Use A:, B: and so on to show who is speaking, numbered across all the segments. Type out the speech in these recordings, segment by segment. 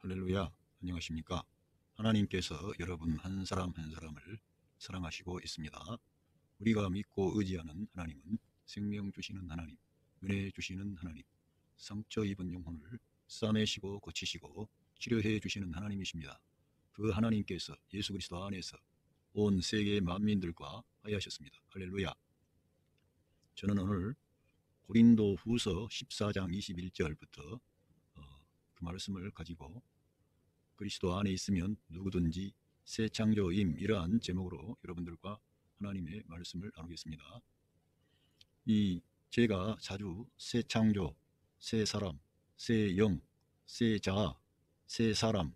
A: 할렐루야, 안녕하십니까? 하나님께서 여러분 한 사람 한 사람을 사랑하시고 있습니다. 우리가 믿고 의지하는 하나님은 생명 주시는 하나님, 은혜 주시는 하나님, 상처 입은 영혼을 싸매시고 고치시고 치료해 주시는 하나님이십니다. 그 하나님께서 예수 그리스도 안에서 온 세계 만민들과 화해하셨습니다. 할렐루야. 저는 오늘 고린도 후서 14장 21절부터 그 말씀을 가지고 그리스도 안에 있으면 누구든지 새 창조임, 이러한 제목으로 여러분들과 하나님의 말씀을 나누겠습니다. 제가 자주 새 창조, 새 사람, 새 영, 새 자아, 새 사람,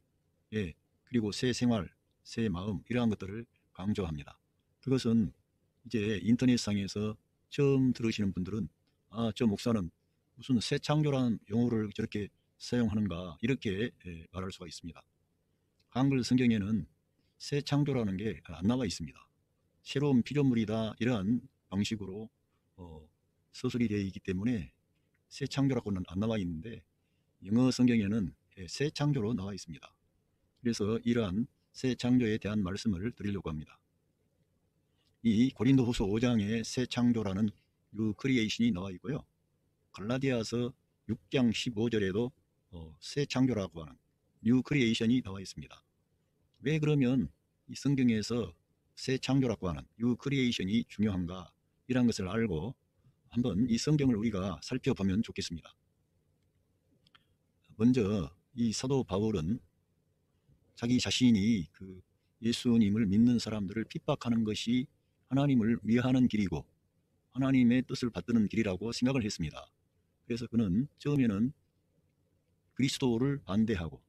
A: 그리고 새 생활, 새 마음, 이러한 것들을 강조합니다. 그것은 이제 인터넷상에서 처음 들으시는 분들은 저 목사는 무슨 새 창조라는 용어를 저렇게 사용하는가, 이렇게 말할 수가 있습니다. 한글 성경에는 새 창조라는 게 안 나와 있습니다. 새로운 피조물이다, 이러한 방식으로 서술이 되어 있기 때문에 새 창조라고는 안 나와 있는데, 영어 성경에는 새 창조로 나와 있습니다. 그래서 이러한 새 창조에 대한 말씀을 드리려고 합니다. 이 고린도후서 5장에 새 창조라는 뉴 크리에이션이 나와 있고요, 갈라디아서 6장 15절에도 새 창조라고 하는 뉴 크리에이션이 나와 있습니다. 왜 그러면 이 성경에서 새 창조라고 하는 뉴 크리에이션이 중요한가, 이런 것을 알고 한번 이 성경을 우리가 살펴보면 좋겠습니다. 먼저 이 사도 바울은 자기 자신이 그 예수님을 믿는 사람들을 핍박하는 것이 하나님을 위하는 길이고 하나님의 뜻을 받드는 길이라고 생각을 했습니다. 그래서 그는 처음에는 그리스도를 반대하고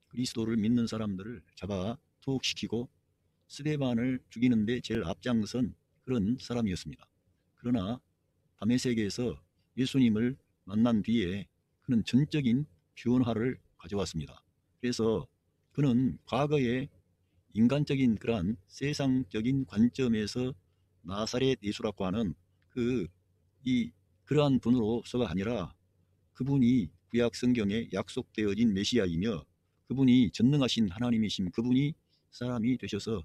A: 그리스도를 믿는 사람들을 잡아 투옥시키고 스데반을 죽이는데 제일 앞장선 그런 사람이었습니다. 그러나 다메섹에서 예수님을 만난 뒤에 그는 전적인 변화를 가져왔습니다. 그래서 그는 과거에 인간적인 그러한 세상적인 관점에서 나사렛 예수라고 하는 그러한 분으로서가 아니라 그분이 구약 성경에 약속되어진 메시아이며 그분이 전능하신 하나님이신 그분이 사람이 되셔서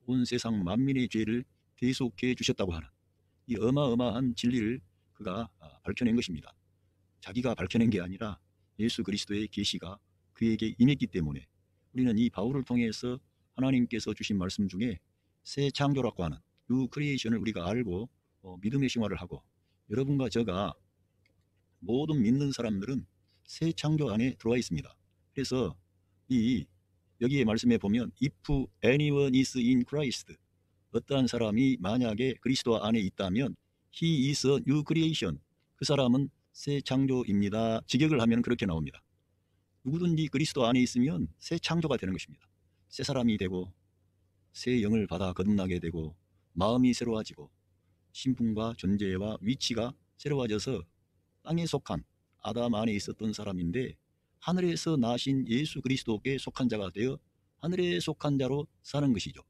A: 온 세상 만민의 죄를 대속해 주셨다고 하는 이 어마어마한 진리를 그가 밝혀낸 것입니다. 자기가 밝혀낸 게 아니라 예수 그리스도의 계시가 그에게 임했기 때문에 우리는 이 바울을 통해서 하나님께서 주신 말씀 중에 새 창조라고 하는 뉴 크리에이션을 우리가 알고 믿음의 생활을 하고, 여러분과 저가 모든 믿는 사람들은 새 창조 안에 들어와 있습니다. 그래서 여기에 말씀에 보면 If anyone is in Christ, 어떠한 사람이 만약에 그리스도 안에 있다면 He is a new creation, 그 사람은 새 창조입니다. 직역을 하면 그렇게 나옵니다. 누구든지 그리스도 안에 있으면 새 창조가 되는 것입니다. 새 사람이 되고 새 영을 받아 거듭나게 되고 마음이 새로워지고 신분과 존재와 위치가 새로워져서 땅에 속한 아담 안에 있었던 사람인데 하늘에서 나신 예수 그리스도께 속한 자가 되어 하늘에 속한 자로 사는 것이죠.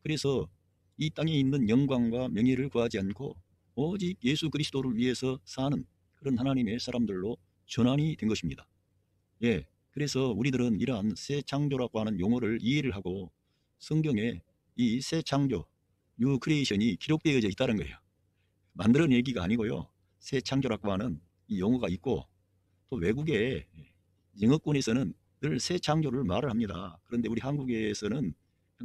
A: 그래서 이 땅에 있는 영광과 명예를 구하지 않고 오직 예수 그리스도를 위해서 사는 그런 하나님의 사람들로 전환이 된 것입니다. 그래서 우리들은 이러한 새 창조라고 하는 용어를 이해를 하고 성경에 이 새 창조, 뉴 크리에이션이 기록되어져 있다는 거예요. 만들어낸 얘기가 아니고요, 새 창조라고 하는 이 용어가 있고, 또 외국의 영어권에서는 늘 새 창조를 말을 합니다. 그런데 우리 한국에서는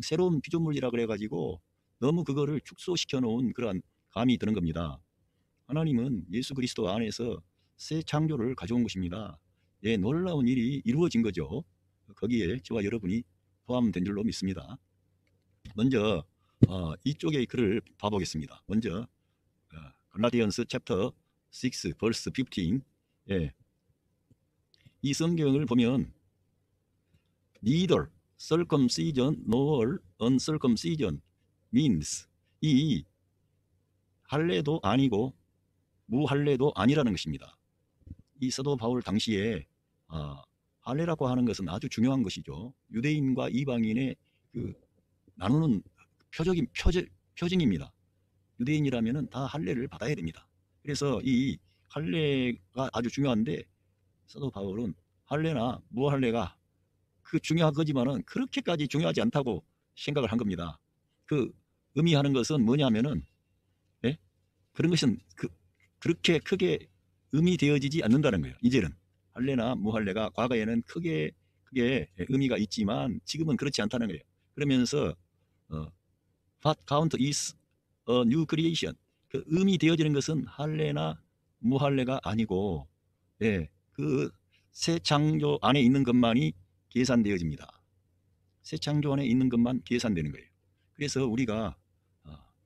A: 새로운 피조물이라 그래가지고 너무 그거를 축소시켜 놓은 그러한 감이 드는 겁니다. 하나님은 예수 그리스도 안에서 새 창조를 가져온 것입니다. 놀라운 일이 이루어진 거죠. 거기에 저와 여러분이 포함된 줄로 믿습니다. 먼저 이쪽의 글을 봐보겠습니다. 먼저 갈라디언스 챕터 6 verse 15, 이 성경을 보면 neither circumcision nor uncircumcision means, 이 할례도 아니고 무할례도 아니라는 것입니다. 이 사도 바울 당시에 할례라고 하는 것은 아주 중요한 것이죠. 유대인과 이방인의 그 나누는 표징입니다. 유대인이라면 다 할례를 받아야 됩니다. 그래서 이 할례가 아주 중요한데 사도 바울은 할례나 무할례가 그 중요한 거지만은 그렇게까지 중요하지 않다고 생각을 한 겁니다. 그 의미하는 것은 뭐냐면은, 예? 그런 것은 그렇게 크게 의미되어지지 않는다는 거예요. 이제는 할례나 무할례가 과거에는 크게 의미가 있지만 지금은 그렇지 않다는 거예요. 그러면서 what count is a new creation. 그 의미되어지는 것은 할례나 무할례가 아니고, 예, 그 새 창조 안에 있는 것만이 계산되어집니다. 새 창조 안에 있는 것만 계산되는 거예요. 그래서 우리가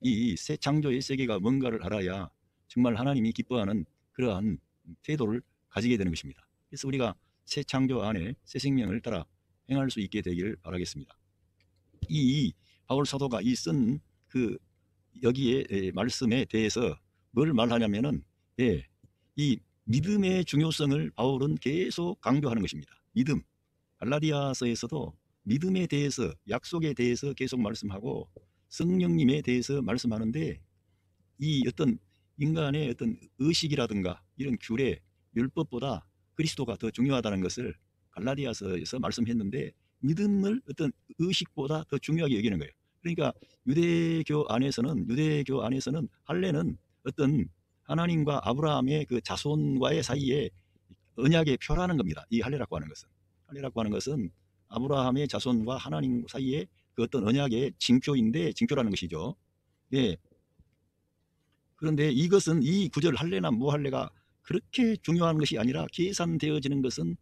A: 이 새 창조의 세계가 뭔가를 알아야 정말 하나님이 기뻐하는 그러한 태도를 가지게 되는 것입니다. 그래서 우리가 새 창조 안에 새 생명을 따라 행할 수 있게 되기를 바라겠습니다. 이 바울 사도가 이 쓴 그 여기에 말씀에 대해서 뭘 말하냐면은, 예, 이 믿음의 중요성을 바울은 계속 강조하는 것입니다. 믿음. 갈라디아서에서도 믿음에 대해서, 약속에 대해서 계속 말씀하고 성령님에 대해서 말씀하는데, 이 어떤 인간의 어떤 의식이라든가 이런 규례, 율법보다 그리스도가 더 중요하다는 것을 갈라디아서에서 말씀했는데, 믿음을 어떤 의식보다 더 중요하게 여기는 거예요. 그러니까 유대교 안에서는 할례는 어떤 하나님과 아브라함의 그 자손과의 사이에 언약의 표라는 겁니다. 이 할례라고 하는 것은 아브라함의 자손과 하나님 사이에 그 어떤 언약의 징표라는 것이죠. 예. 그런데 이것은 이 구절 할례나 무할례가 그렇게 중요한 것이 아니라 계산되어지는 것은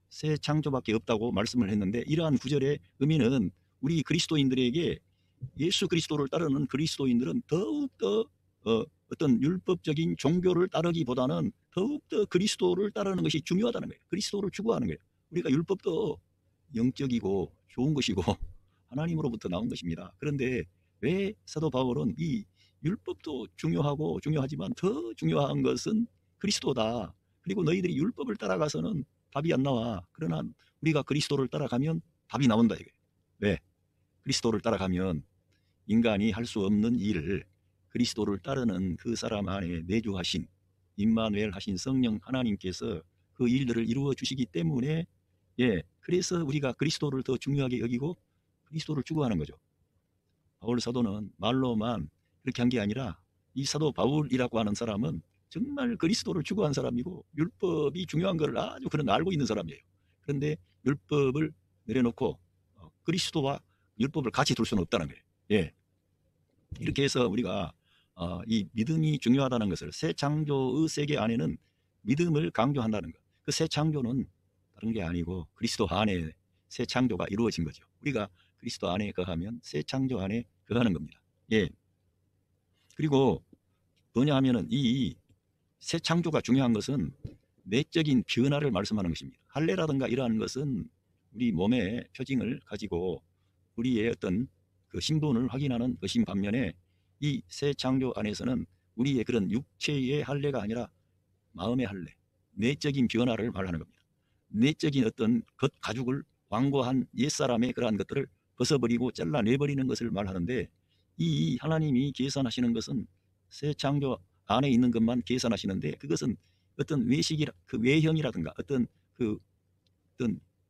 A: 새 창조밖에 없다고 말씀을 했는데, 이러한 구절의 의미는 우리 그리스도인들에게, 예수 그리스도를 따르는 그리스도인들은 더욱더 어떤 율법적인 종교를 따르기보다는 더욱더 그리스도를 따르는 것이 중요하다는 거예요. 그리스도를 추구하는 거예요. 우리가 율법도 영적이고 좋은 것이고 하나님으로부터 나온 것입니다. 그런데 왜 사도 바울은 이 율법도 중요하지만 더 중요한 것은 그리스도다. 그리고 너희들이 율법을 따라가서는 답이 안 나와. 그러나 우리가 그리스도를 따라가면 답이 나온다 이거예요. 왜? 그리스도를 따라가면 인간이 할 수 없는 일을 그리스도를 따르는 그 사람 안에 내주하신 임마누엘 하신 성령 하나님께서 그 일들을 이루어 주시기 때문에, 예, 그래서 우리가 그리스도를 더 중요하게 여기고 그리스도를 추구하는 거죠. 바울 사도는 말로만 그렇게 한 게 아니라, 이 사도 바울이라고 하는 사람은 정말 그리스도를 추구한 사람이고 율법이 중요한 것을 아주 그런 알고 있는 사람이에요. 그런데 율법을 내려놓고 그리스도와 율법을 같이 둘 수는 없다는 거예요. 예. 이렇게 해서 우리가 이 믿음이 중요하다는 것을, 새 창조의 세계 안에는 믿음을 강조한다는 것. 그 새 창조는 다른 게 아니고 그리스도 안에 새 창조가 이루어진 거죠. 우리가 그리스도 안에 거하면 새 창조 안에 거하는 겁니다. 예. 그리고 뭐냐 하면은 이 새 창조가 중요한 것은 내적인 변화를 말씀하는 것입니다. 할례라든가 이러한 것은 우리 몸의 표징을 가지고 우리의 어떤 그 신분을 확인하는 것인 반면에, 이 새 창조 안에서는 우리의 그런 육체의 할례가 아니라 마음의 할례, 내적인 변화를 말하는 겁니다. 내적인 어떤 것 가죽을 완고한 옛사람의 그러한 것들을 벗어버리고 잘라내버리는 것을 말하는데, 이 하나님이 계산하시는 것은 새 창조 안에 있는 것만 계산하시는데, 그것은 어떤 외형이라든가 어떤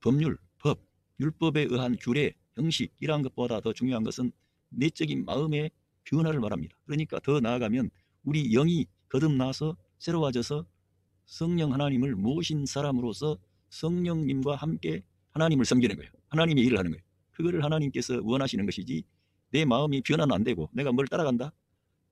A: 법률, 율법에 의한 규례, 형식 이러한 것보다 더 중요한 것은 내적인 마음의 변화를 말합니다. 그러니까 더 나아가면 우리 영이 거듭나서 새로워져서 성령 하나님을 모신 사람으로서 성령님과 함께 하나님을 섬기는 거예요. 하나님의 일을 하는 거예요. 그거를 하나님께서 원하시는 것이지, 내 마음이 변화는 안 되고 내가 뭘 따라간다?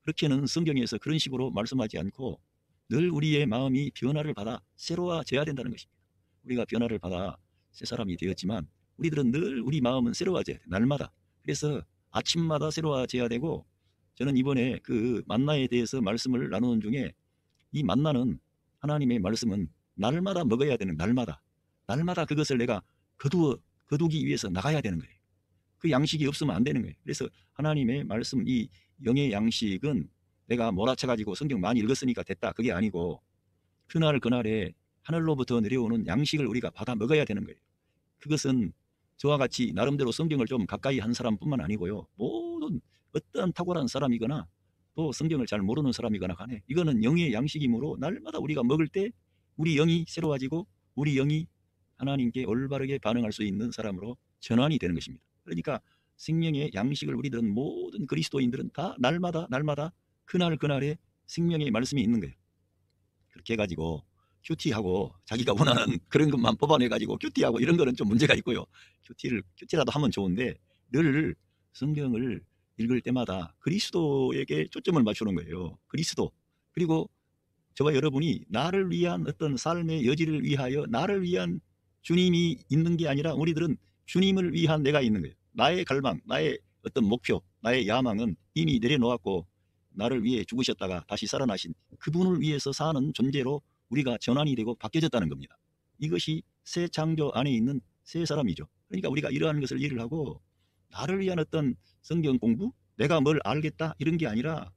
A: 그렇게는 성경에서 그런 식으로 말씀하지 않고, 늘 우리의 마음이 변화를 받아 새로워져야 된다는 것입니다. 우리가 변화를 받아 새 사람이 되었지만 우리들은 늘 우리 마음은 새로워져야 돼, 날마다. 그래서 아침마다 새로워져야 되고, 저는 이번에 그 만나에 대해서 말씀을 나누는 중에, 이 만나는, 하나님의 말씀은 날마다 먹어야 되는, 날마다 그것을 내가 거두기 위해서 나가야 되는 거예요. 그 양식이 없으면 안 되는 거예요. 그래서 하나님의 말씀, 이 영의 양식은 내가 몰아쳐가지고 성경 많이 읽었으니까 됐다, 그게 아니고 그날에 하늘로부터 내려오는 양식을 우리가 받아 먹어야 되는 거예요. 그것은 저와 같이 나름대로 성경을 좀 가까이 한 사람뿐만 아니고요, 모든 어떠한 탁월한 사람이거나 또 성경을 잘 모르는 사람이거나 간에 이거는 영의 양식이므로 날마다 우리가 먹을 때 우리 영이 새로워지고 우리 영이 하나님께 올바르게 반응할 수 있는 사람으로 전환이 되는 것입니다. 그러니까 생명의 양식을 우리들은 모든 그리스도인들은 다 날마다 그날그날의 생명의 말씀이 있는 거예요. 그렇게 해가지고 큐티하고 자기가 원하는 그런 것만 뽑아내가지고 큐티하고 이런 거는 좀 문제가 있고요. 큐티라도 하면 좋은데 늘 성경을 읽을 때마다 그리스도에게 초점을 맞추는 거예요. 그리스도. 그리고 저와 여러분이 나를 위한 어떤 삶의 여지를 위하여 나를 위한 주님이 있는 게 아니라 우리들은 주님을 위한 내가 있는 거예요. 나의 갈망, 나의 어떤 목표, 나의 야망은 이미 내려놓았고 나를 위해 죽으셨다가 다시 살아나신 그분을 위해서 사는 존재로 우리가 전환이 되고 바뀌어졌다는 겁니다. 이것이 새 창조 안에 있는 새 사람이죠. 그러니까 우리가 이러한 것을 이해를 하고 나를 위한 어떤 성경 공부, 내가 뭘 알겠다 이런 게 아니라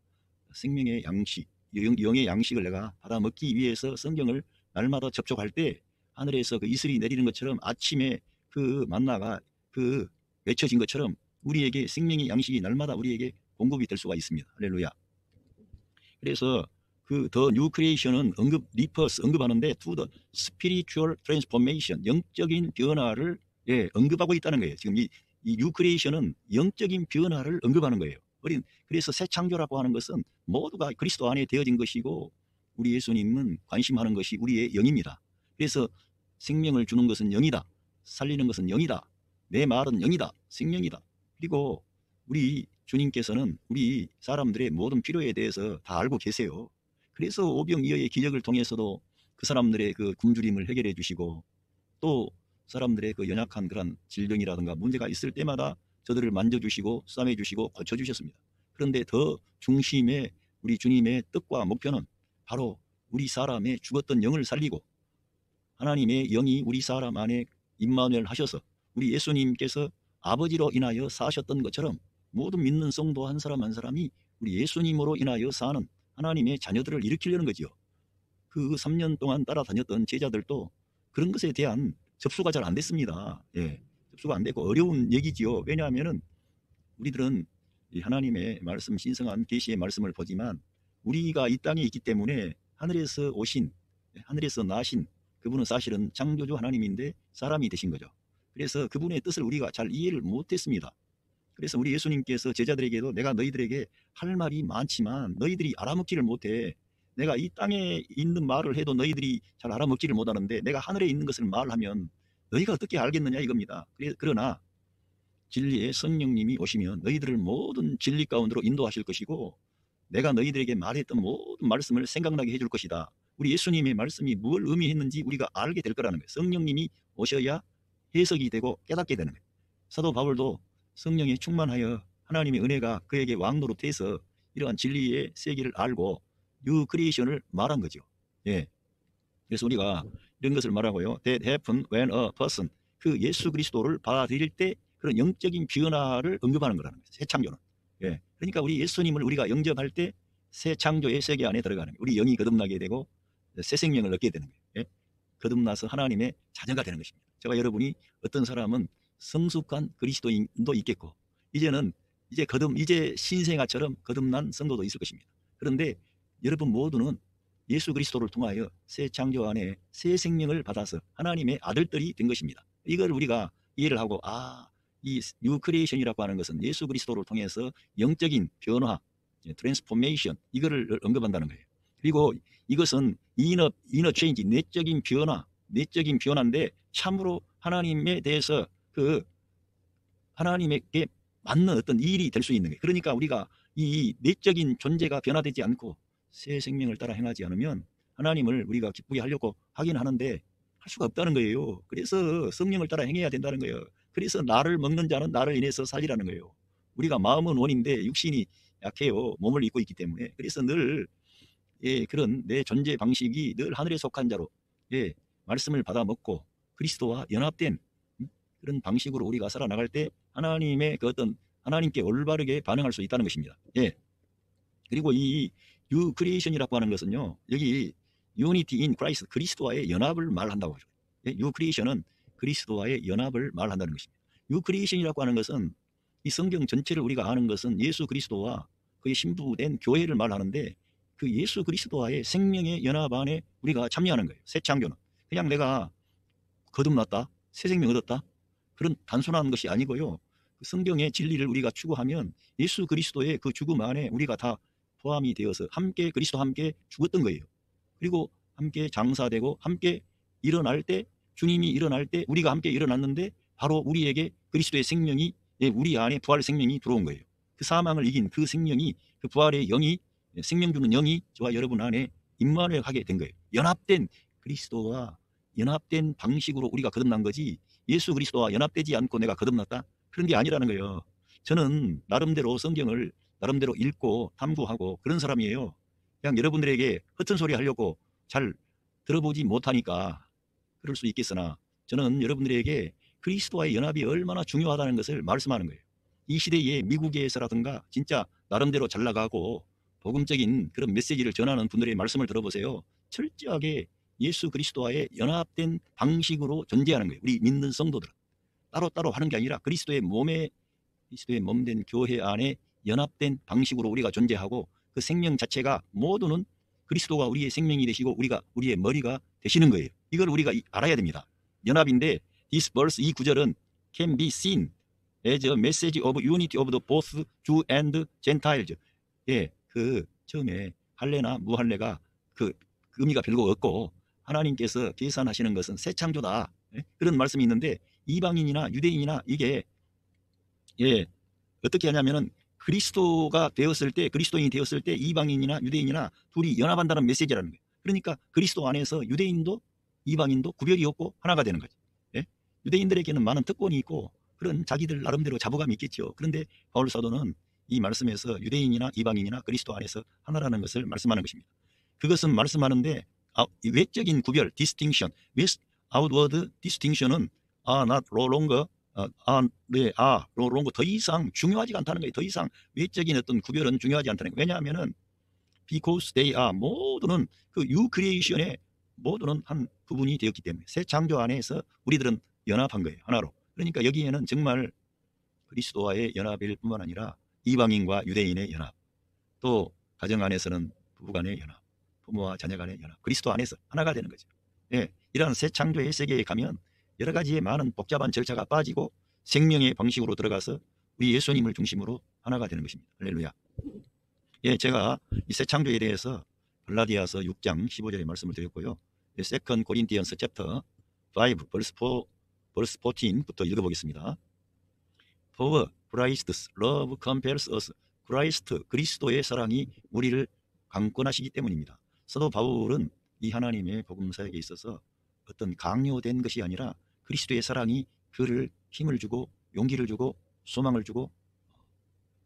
A: 생명의 양식, 영의 양식을 내가 받아 먹기 위해서 성경을 날마다 접촉할 때 하늘에서 그 이슬이 내리는 것처럼 아침에 그 만나가 그 외쳐진 것처럼 우리에게 생명의 양식이 날마다 우리에게 공급이 될 수가 있습니다. 할렐루야. 그래서 그 더 뉴 크리에이션은 언급하는데 to the spiritual transformation, 영적인 변화를 언급하고 있다는 거예요. 지금 이 뉴 크리에이션은 영적인 변화를 언급하는 거예요. 그래서 새 창조라고 하는 것은 모두가 그리스도 안에 되어진 것이고 우리 예수님은 관심하는 것이 우리의 영입니다. 그래서 생명을 주는 것은 영이다. 살리는 것은 영이다. 내 말은 영이다. 생명이다. 그리고 우리 주님께서는 우리 사람들의 모든 필요에 대해서 다 알고 계세요. 그래서 오병이어의 기적을 통해서도 그 사람들의 그 굶주림을 해결해 주시고 또 사람들의 그 연약한 그런 질병이라든가 문제가 있을 때마다 저들을 만져주시고 싸매주시고 고쳐주셨습니다. 그런데 더 중심에 우리 주님의 뜻과 목표는 바로 우리 사람의 죽었던 영을 살리고 하나님의 영이 우리 사람 안에 임마누엘 하셔서 우리 예수님께서 아버지로 인하여 사셨던 것처럼 모든 믿는 성도 한 사람 한 사람이 우리 예수님으로 인하여 사는 하나님의 자녀들을 일으키려는 거지요. 그 3년 동안 따라다녔던 제자들도 그런 것에 대한 접수가 잘 안 됐습니다. 접수가 안 되고 어려운 얘기지요. 왜냐하면은 우리들은 이 하나님의 말씀, 신성한 계시의 말씀을 보지만 우리가 이 땅에 있기 때문에 하늘에서 오신, 하늘에서 나신 그분은 사실은 창조주 하나님인데 사람이 되신 거죠. 그래서 그분의 뜻을 우리가 잘 이해를 못했습니다. 그래서 우리 예수님께서 제자들에게도 내가 너희들에게 할 말이 많지만 너희들이 알아먹지를 못해. 내가 이 땅에 있는 말을 해도 너희들이 잘 알아먹지를 못하는데 내가 하늘에 있는 것을 말하면 너희가 어떻게 알겠느냐 이겁니다. 그러나 진리의 성령님이 오시면 너희들을 모든 진리 가운데로 인도하실 것이고 내가 너희들에게 말했던 모든 말씀을 생각나게 해줄 것이다. 우리 예수님의 말씀이 뭘 의미했는지 우리가 알게 될 거라는 거예요. 성령님이 오셔야 해석이 되고 깨닫게 되는 거예요. 사도 바울도 성령에 충만하여 하나님의 은혜가 그에게 왕노릇해서 이러한 진리의 세계를 알고 뉴 크리에이션을 말한 거죠. 그래서 우리가 이런 것을 말하고요. That happened when a person, 그 예수 그리스도를 받아들일 때 그런 영적인 변화를 언급하는 거라는 거예요. 새 창조는. 그러니까 우리 예수님을 우리가 영접할 때 새 창조의 세계 안에 들어가는 거예요. 우리 영이 거듭나게 되고 새 생명을 얻게 되는 거예요. 거듭나서 하나님의 자녀가 되는 것입니다. 제가 여러분이 어떤 사람은 성숙한 그리스도인도 있겠고 이제 신생아처럼 거듭난 성도도 있을 것입니다. 그런데 여러분 모두는 예수 그리스도를 통하여 새 창조 안에 새 생명을 받아서 하나님의 아들들이 된 것입니다. 이걸 우리가 이해를 하고 이 뉴 크리에이션이라고 하는 것은 예수 그리스도를 통해서 영적인 변화, 트랜스포메이션 이거를 언급한다는 거예요. 그리고 이것은 이너 체인지, 내적인 변화인데 참으로 하나님에 대해서 그 하나님에게 맞는 어떤 일이 될 수 있는 거예요. 그러니까 우리가 이 내적인 존재가 변화되지 않고 새 생명을 따라 행하지 않으면 하나님을 우리가 기쁘게 하려고 하긴 하는데 할 수가 없다는 거예요. 그래서 성령을 따라 행해야 된다는 거예요. 그래서 나를 먹는 자는 나를 인해서 살리라는 거예요. 우리가 마음은 원인데 육신이 약해요. 몸을 입고 있기 때문에. 그래서 늘 그런 내 존재 방식이 늘 하늘에 속한 자로 말씀을 받아 먹고 그리스도와 연합된 그런 방식으로 우리가 살아나갈 때 하나님의 그 어떤 하나님께 올바르게 반응할 수 있다는 것입니다. 그리고 이 뉴 크리에이션이라고 하는 것은요, 여기 유니티 인 크라이스트, 그리스도와의 연합을 말한다고 하죠. 뉴 크리에이션은 그리스도와의 연합을 말한다는 것입니다. 뉴 크리에이션이라고 하는 것은 이 성경 전체를 우리가 아는 것은 예수 그리스도와 그의 신부된 교회를 말하는데 그 예수 그리스도와의 생명의 연합 안에 우리가 참여하는 거예요. 새 창조는 그냥 내가 거듭났다, 새 생명 얻었다, 그런 단순한 것이 아니고요. 그 성경의 진리를 우리가 추구하면 예수 그리스도의 그 죽음 안에 우리가 다 포함이 되어서 함께 그리스도와 함께 죽었던 거예요. 그리고 함께 장사되고 함께 일어날 때, 주님이 일어날 때 우리가 함께 일어났는데 바로 우리에게 그리스도의 생명이, 우리 안에 부활의 생명이 들어온 거예요. 그 사망을 이긴 그 생명이, 그 부활의 영이, 생명 주는 영이 저와 여러분 안에 임만을 하게 된 거예요. 연합된 그리스도와 연합된 방식으로 우리가 거듭난 거지, 예수 그리스도와 연합되지 않고 내가 거듭났다, 그런 게 아니라는 거예요. 저는 나름대로 성경을 나름대로 읽고 탐구하고 그런 사람이에요. 그냥 여러분들에게 허튼 소리 하려고 잘 들어보지 못하니까 그럴 수 있겠으나, 저는 여러분들에게 그리스도와의 연합이 얼마나 중요하다는 것을 말씀하는 거예요. 이 시대에 미국에서라든가 진짜 나름대로 잘 나가고 복음적인 그런 메시지를 전하는 분들의 말씀을 들어보세요. 철저하게 예수 그리스도와의 연합된 방식으로 존재하는 거예요. 우리 믿는 성도들은 따로따로 하는 게 아니라 그리스도의 몸된 교회 안에 연합된 방식으로 우리가 존재하고, 그 생명 자체가 모두는 그리스도가 우리의 생명이 되시고 우리가 우리의 머리가 되시는 거예요. 이걸 우리가 알아야 됩니다. 연합인데 this verse, 이 구절은 can be seen as a message of unity of the both Jew and Gentiles. 그 처음에 할례나 무할례가 그 의미가 별거 없고 하나님께서 계산하시는 것은 새 창조다, 그런 말씀이 있는데, 이방인이나 유대인이나 이게 어떻게 하냐면은 그리스도가 되었을 때, 그리스도인이 되었을 때 이방인이나 유대인이나 둘이 연합한다는 메시지라는 거예요. 그러니까 그리스도 안에서 유대인도 이방인도 구별이 없고 하나가 되는 거죠. 유대인들에게는 많은 특권이 있고 그런 자기들 나름대로 자부감이 있겠죠. 그런데 바울 사도는 이 말씀에서 유대인이나 이방인이나 그리스도 안에서 하나라는 것을 말씀하는 것입니다. 그것은 말씀하는데 외적인 구별, distinction, outward distinction은 not no longer no longer 더 이상 중요하지 않다는 거예요. 더 이상 외적인 어떤 구별은 중요하지 않다는 거예요. 왜냐하면은 because they are, 모두는 그 new creation의 모두는 한 부분이 되었기 때문에 새 창조 안에서 우리들은 연합한 거예요. 하나로. 그러니까 여기에는 정말 그리스도와의 연합일 뿐만 아니라 이방인과 유대인의 연합, 또 가정 안에서는 부부간의 연합, 부모와 자녀간의 연합, 그리스도 안에서 하나가 되는 거죠. 이러한 새 창조의 세계에 가면 여러 가지의 많은 복잡한 절차가 빠지고 생명의 방식으로 들어가서 우리 예수님을 중심으로 하나가 되는 것입니다. 할렐루야. 제가 이 새 창조에 대해서 갈라디아서 6장 15절의 말씀을 드렸고요. 세컨 고린티언스 챕터 5 verse 14부터 읽어보겠습니다. For Christ's love compels us. 그리스도의 사랑이 우리를 강권하시기 때문입니다. 사도 바울은 이 하나님의 복음 사역에 있어서 어떤 강요된 것이 아니라 그리스도의 사랑이 그를 힘을 주고 용기를 주고 소망을 주고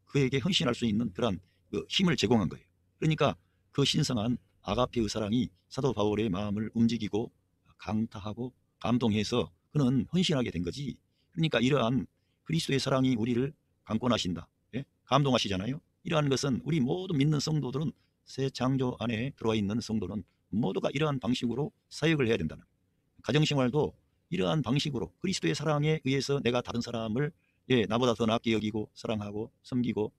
A: 그에게 헌신할 수 있는 그런 그 힘을 제공한 거예요. 그러니까 그 신성한 아가페의 사랑이 사도 바울의 마음을 움직이고 강타하고 감동해서 그는 헌신하게 된 거지. 그러니까 이러한 그리스도의 사랑이 우리를 강권하신다, 감동하시잖아요. 이러한 것은 우리 모두 믿는 성도들은, 새 창조 안에 들어와 있는 성도는 모두가 이러한 방식으로 사역을 해야 된다는 거예요. 가정생활도 이러한 방식으로 그리스도의 사랑에 의해서 내가 다른 사람을 나보다 더 낫게 여기고 사랑하고 섬기고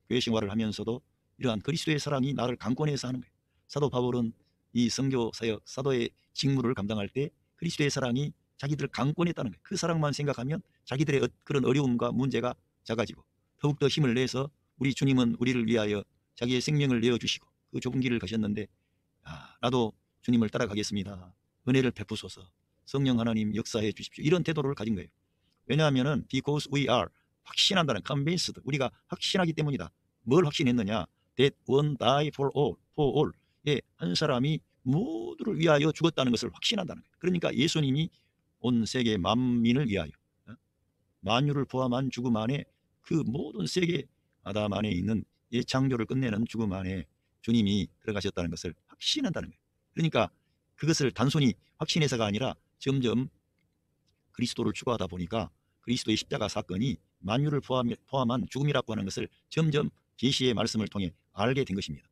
A: 교회 생활을 하면서도 이러한 그리스도의 사랑이 나를 강권해서 하는 거예요. 사도 바울은 이 선교 사역, 사도의 직무를 감당할 때 그리스도의 사랑이 자기들을 강권했다는 거예요. 그 사랑만 생각하면 자기들의 그런 어려움과 문제가 작아지고 더욱더 힘을 내서, 우리 주님은 우리를 위하여 자기의 생명을 내어주시고 그 좁은 길을 가셨는데 나도 주님을 따라가겠습니다, 은혜를 베푸소서, 성령 하나님 역사해 주십시오, 이런 태도를 가진 거예요. 왜냐하면은 because we are, 확신한다는, convinced, 우리가 확신하기 때문이다. 뭘 확신했느냐? That one died for all. 한 사람이 모두를 위하여 죽었다는 것을 확신한다는 거예요. 그러니까 예수님이 온 세계 만민을 위하여, 만유를 포함한 죽음 안에 그 모든 세계 아담 안에 있는 창조를 끝내는 죽음 안에 주님이 들어가셨다는 것을 확신한다는 거예요. 그러니까 그것을 단순히 확신해서가 아니라 점점 그리스도를 추구하다 보니까 그리스도의 십자가 사건이 만유를 포함한 죽음이라고 하는 것을 점점 계시의 말씀을 통해 알게 된 것입니다.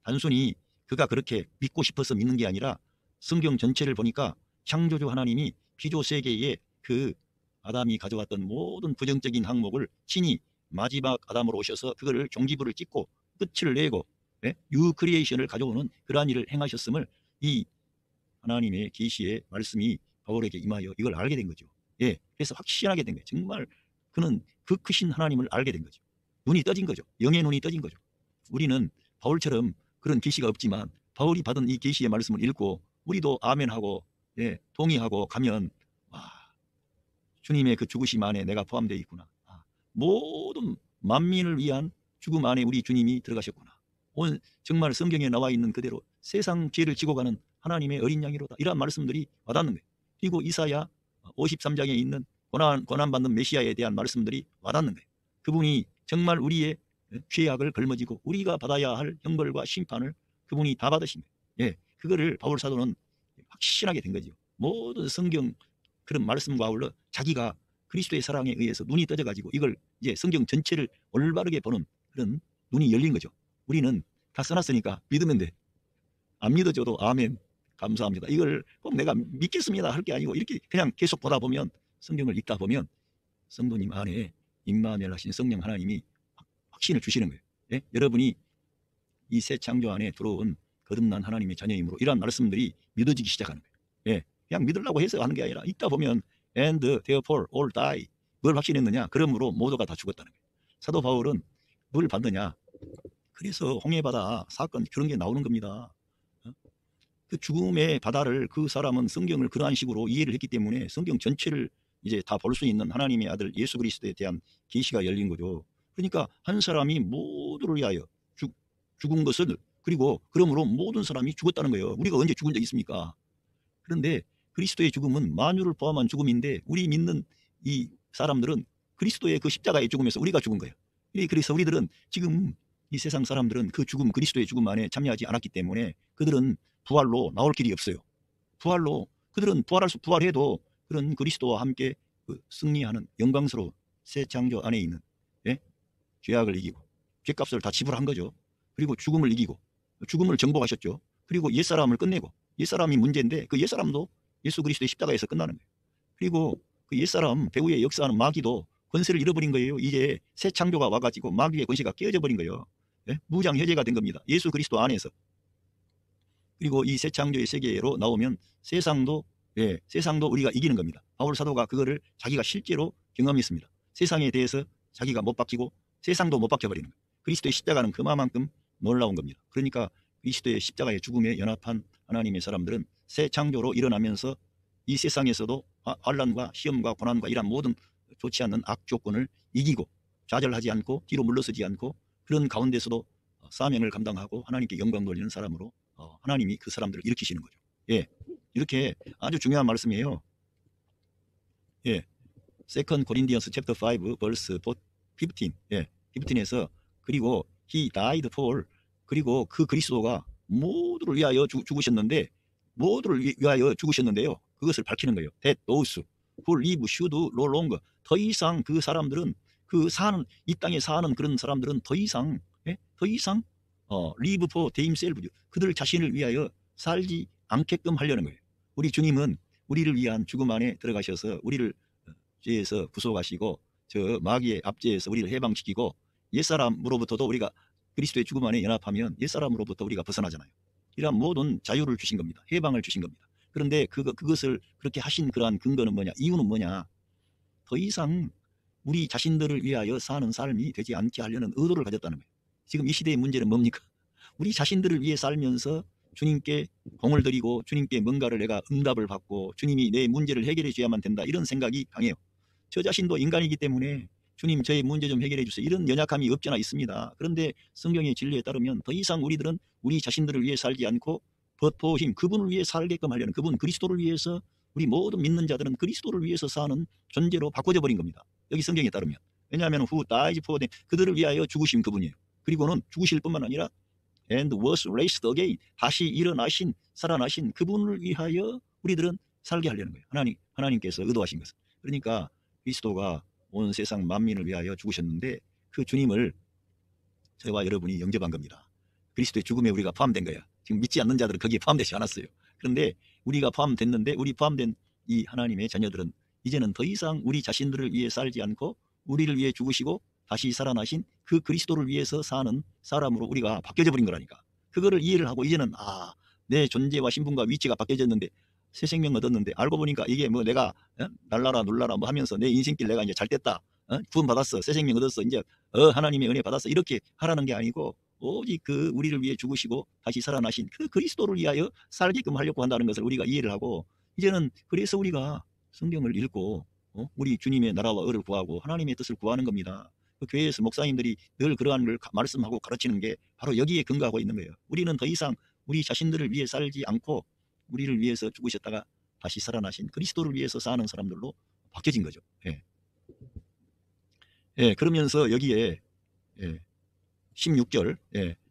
A: 단순히 그가 그렇게 믿고 싶어서 믿는 게 아니라 성경 전체를 보니까 창조주 하나님이 피조 세계에 그 아담이 가져왔던 모든 부정적인 항목을 친히 마지막 아담으로 오셔서 그거를 종지부를 찍고 끝을 내고 뉴 크리에이션을 가져오는 그러한 일을 행하셨음을 이 하나님의 계시의 말씀이 바울에게 임하여 이걸 알게 된 거죠. 예, 그래서 확신하게 된 거예요. 정말 그는 그 크신 하나님을 알게 된 거죠. 눈이 떠진 거죠. 영의 눈이 떠진 거죠. 우리는 바울처럼 그런 계시가 없지만 바울이 받은 이 계시의 말씀을 읽고 우리도 아멘하고 예, 동의하고 가면 와, 주님의 그 죽으심 안에 내가 포함되어 있구나. 모든 만민을 위한 죽음 안에 우리 주님이 들어가셨구나. 정말 성경에 나와 있는 그대로 세상 죄를 지고 가는 하나님의 어린 양이로다. 이러한 말씀들이 와닿는 거예요. 그리고 이사야 53장에 있는 고난받는 메시아에 대한 말씀들이 와닿는 거예요. 그분이 정말 우리의 죄악을 걸머지고 우리가 받아야 할 형벌과 심판을 그분이 다 받으신 거예요. 예, 그거를 바울 사도는 확신하게 된 거죠. 모든 성경 그런 말씀과 아울러 자기가 그리스도의 사랑에 의해서 눈이 떠져가지고 이걸 이제 성경 전체를 올바르게 보는 그런 눈이 열린 거죠. 우리는 다 써놨으니까 믿으면 돼. 안 믿어줘도 아멘 감사합니다. 이걸 꼭 내가 믿겠습니다 할 게 아니고 이렇게 그냥 계속 보다 보면 성경을 읽다 보면 성도님 안에 임마누엘 하신 성령 하나님이 확신을 주시는 거예요. 예? 여러분이 이 새 창조 안에 들어온 거듭난 하나님의 자녀이므로 이러한 말씀들이 믿어지기 시작하는 거예요. 예, 그냥 믿으려고 해서 하는 게 아니라 읽다 보면 and therefore all die. 뭘 확신했느냐? 그러므로 모두가 다 죽었다는 거예요. 사도 바울은 뭘 받느냐? 그래서 홍해바다 사건 그런 게 나오는 겁니다. 그 죽음의 바다를 그 사람은 성경을 그러한 식으로 이해를 했기 때문에 성경 전체를 이제 다 볼 수 있는 하나님의 아들 예수 그리스도에 대한 계시가 열린 거죠. 그러니까 한 사람이 모두를 위하여 죽은 것을 그리고 그러므로 모든 사람이 죽었다는 거예요. 우리가 언제 죽은 적 있습니까? 그런데 그리스도의 죽음은 만유를 포함한 죽음인데 우리 믿는 이 사람들은 그리스도의 그 십자가의 죽음에서 우리가 죽은 거예요. 그래서 우리들은 지금 이 세상 사람들은 그 죽음 그리스도의 죽음 안에 참여하지 않았기 때문에 그들은 부활로 나올 길이 없어요. 부활로 그들은 부활해도 그런 그리스도와 함께 그 승리하는 영광스러운 새 창조 안에 있는 예? 죄악을 이기고 죄값을 다 지불한 거죠. 그리고 죽음을 이기고 죽음을 정복하셨죠. 그리고 옛사람을 끝내고 옛사람이 문제인데 그 옛사람도 예수 그리스도의 십자가에서 끝나는 거예요. 그리고 그 옛사람 배후에 역사하는 마귀도 권세를 잃어버린 거예요. 이제 새 창조가 와가지고 마귀의 권세가 깨어져 버린 거예요. 예? 무장해제가 된 겁니다. 예수 그리스도 안에서. 그리고 이 새 창조의 세계로 나오면 세상도 우리가 이기는 겁니다. 바울 사도가 그거를 자기가 실제로 경험했습니다. 세상에 대해서 자기가 못 박히고 세상도 못 박혀버리는 거예요. 그리스도의 십자가는 그만큼 놀라운 겁니다. 그러니까 그리스도의 십자가의 죽음에 연합한 하나님의 사람들은 새 창조로 일어나면서 이 세상에서도 환난과 시험과 고난과 이런 모든 좋지 않는 악조건을 이기고 좌절하지 않고 뒤로 물러서지 않고 그런 가운데서도 사명을 감당하고 하나님께 영광 돌리는 사람으로 하나님이 그 사람들을 일으키시는 거죠. 예, 이렇게 아주 중요한 말씀이에요. 예, 2 Corinthians chapter 5 verse 15. 예, 15에서 그리고 he died for 그리고 그 그리스도가 모두를 위하여 죽으셨는데 모두를 위하여 죽으셨는데요. 그것을 밝히는 거예요. That those who live should no longer 더 이상 그 사람들은 이 땅에 사는 그런 사람들은 더 이상 live for themselves 그들 자신을 위하여 살지 않게끔 하려는 거예요. 우리 주님은 우리를 위한 죽음 안에 들어가셔서 우리를 죄에서 구속하시고 저 마귀의 압제에서 우리를 해방시키고 옛사람으로부터도 우리가 그리스도의 죽음 안에 연합하면 옛사람으로부터 우리가 벗어나잖아요. 이러한 모든 자유를 주신 겁니다. 해방을 주신 겁니다. 그런데 그것을 그렇게 하신 그러한 근거는 뭐냐? 이유는 뭐냐? 더 이상 우리 자신들을 위하여 사는 삶이 되지 않게 하려는 의도를 가졌다는 거예요. 지금 이 시대의 문제는 뭡니까? 우리 자신들을 위해 살면서 주님께 공을 들이고 주님께 뭔가를 내가 응답을 받고 주님이 내 문제를 해결해 줘야만 된다 이런 생각이 강해요. 저 자신도 인간이기 때문에 주님 저의 문제 좀 해결해 주세요 이런 연약함이 없잖아 있습니다. 그런데 성경의 진리에 따르면 더 이상 우리들은 우리 자신들을 위해 살지 않고 버포힘 그분을 위해 살게끔 하려는 그분 그리스도를 위해서 우리 모든 믿는 자들은 그리스도를 위해서 사는 존재로 바꿔져 버린 겁니다. 여기 성경에 따르면. 왜냐하면 who died for them 그들을 위하여 죽으신 그분이에요. 그리고는 죽으실 뿐만 아니라 and was raised again 다시 일어나신 살아나신 그분을 위하여 우리들은 살게 하려는 거예요. 하나님께서 의도하신 것은. 그러니까 그리스도가 온 세상 만민을 위하여 죽으셨는데 그 주님을 저와 여러분이 영접한 겁니다. 그리스도의 죽음에 우리가 포함된 거야. 지금 믿지 않는 자들은 거기에 포함되지 않았어요. 그런데 우리가 포함됐는데 우리 포함된 이 하나님의 자녀들은 이제는 더 이상 우리 자신들을 위해 살지 않고 우리를 위해 죽으시고 다시 살아나신 그 그리스도를 위해서 사는 사람으로 우리가 바뀌어져 버린 거라니까. 그거를 이해를 하고 이제는 내 존재와 신분과 위치가 바뀌어졌는데 새 생명 얻었는데 알고 보니까 이게 뭐 내가 날라라 놀라라 뭐 하면서 내 인생길 내가 이제 잘 됐다, 구원 받았어, 새 생명 얻었어, 이제 하나님의 은혜 받았어, 이렇게 하라는 게 아니고 오직 그 우리를 위해 죽으시고 다시 살아나신 그 그리스도를 위하여 살게끔 하려고 한다는 것을 우리가 이해를 하고, 이제는 그래서 우리가 성경을 읽고 우리 주님의 나라와 의를 구하고 하나님의 뜻을 구하는 겁니다. 그 교회에서 목사님들이 늘 그러한 걸 말씀하고 가르치는 게 바로 여기에 근거하고 있는 거예요. 우리는 더 이상 우리 자신들을 위해 살지 않고 우리를 위해서 죽으셨다가 다시 살아나신 그리스도를 위해서 사는 사람들로 바뀌어진 거죠. 예. 예, 그러면서 여기에 16절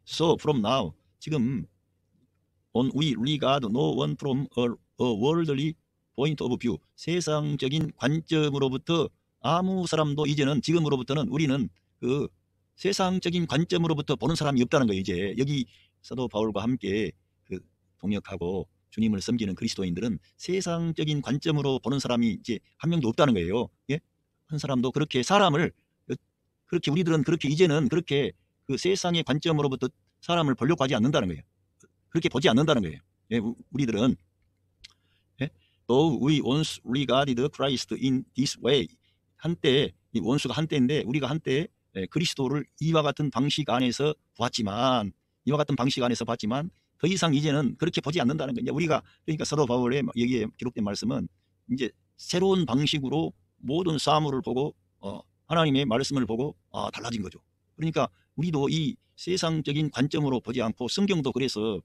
A: So from now, 지금 on we regard no one from a worldly point of view, 세상적인 관점으로부터 아무 사람도 이제는 지금으로부터는 우리는 그 세상적인 관점으로부터 보는 사람이 없다는 거예요. 이제 여기 사도 바울과 함께 그 동역하고 주님을 섬기는 그리스도인들은 세상적인 관점으로 보는 사람이 이제 한 명도 없다는 거예요. 예? 한 사람도 그렇게 사람을 그렇게 우리들은 그렇게 이제는 그렇게 그 세상의 관점으로부터 사람을 보려고 하지 않는다는 거예요. 그렇게 보지 않는다는 거예요. 예, 우리들은 Though we once regarded Christ in this way, 한때 이 원수가 한때인데 우리가 한때 그리스도를 이와 같은 방식 안에서 봤지만 더 이상 이제는 그렇게 보지 않는다는 거예요. 우리가 그러니까 사도 바울의 여기에 기록된 말씀은 이제 새로운 방식으로 모든 사물을 보고 하나님의 말씀을 보고 달라진 거죠. 그러니까 우리도 이 세상적인 관점으로 보지 않고, 성경도 그래서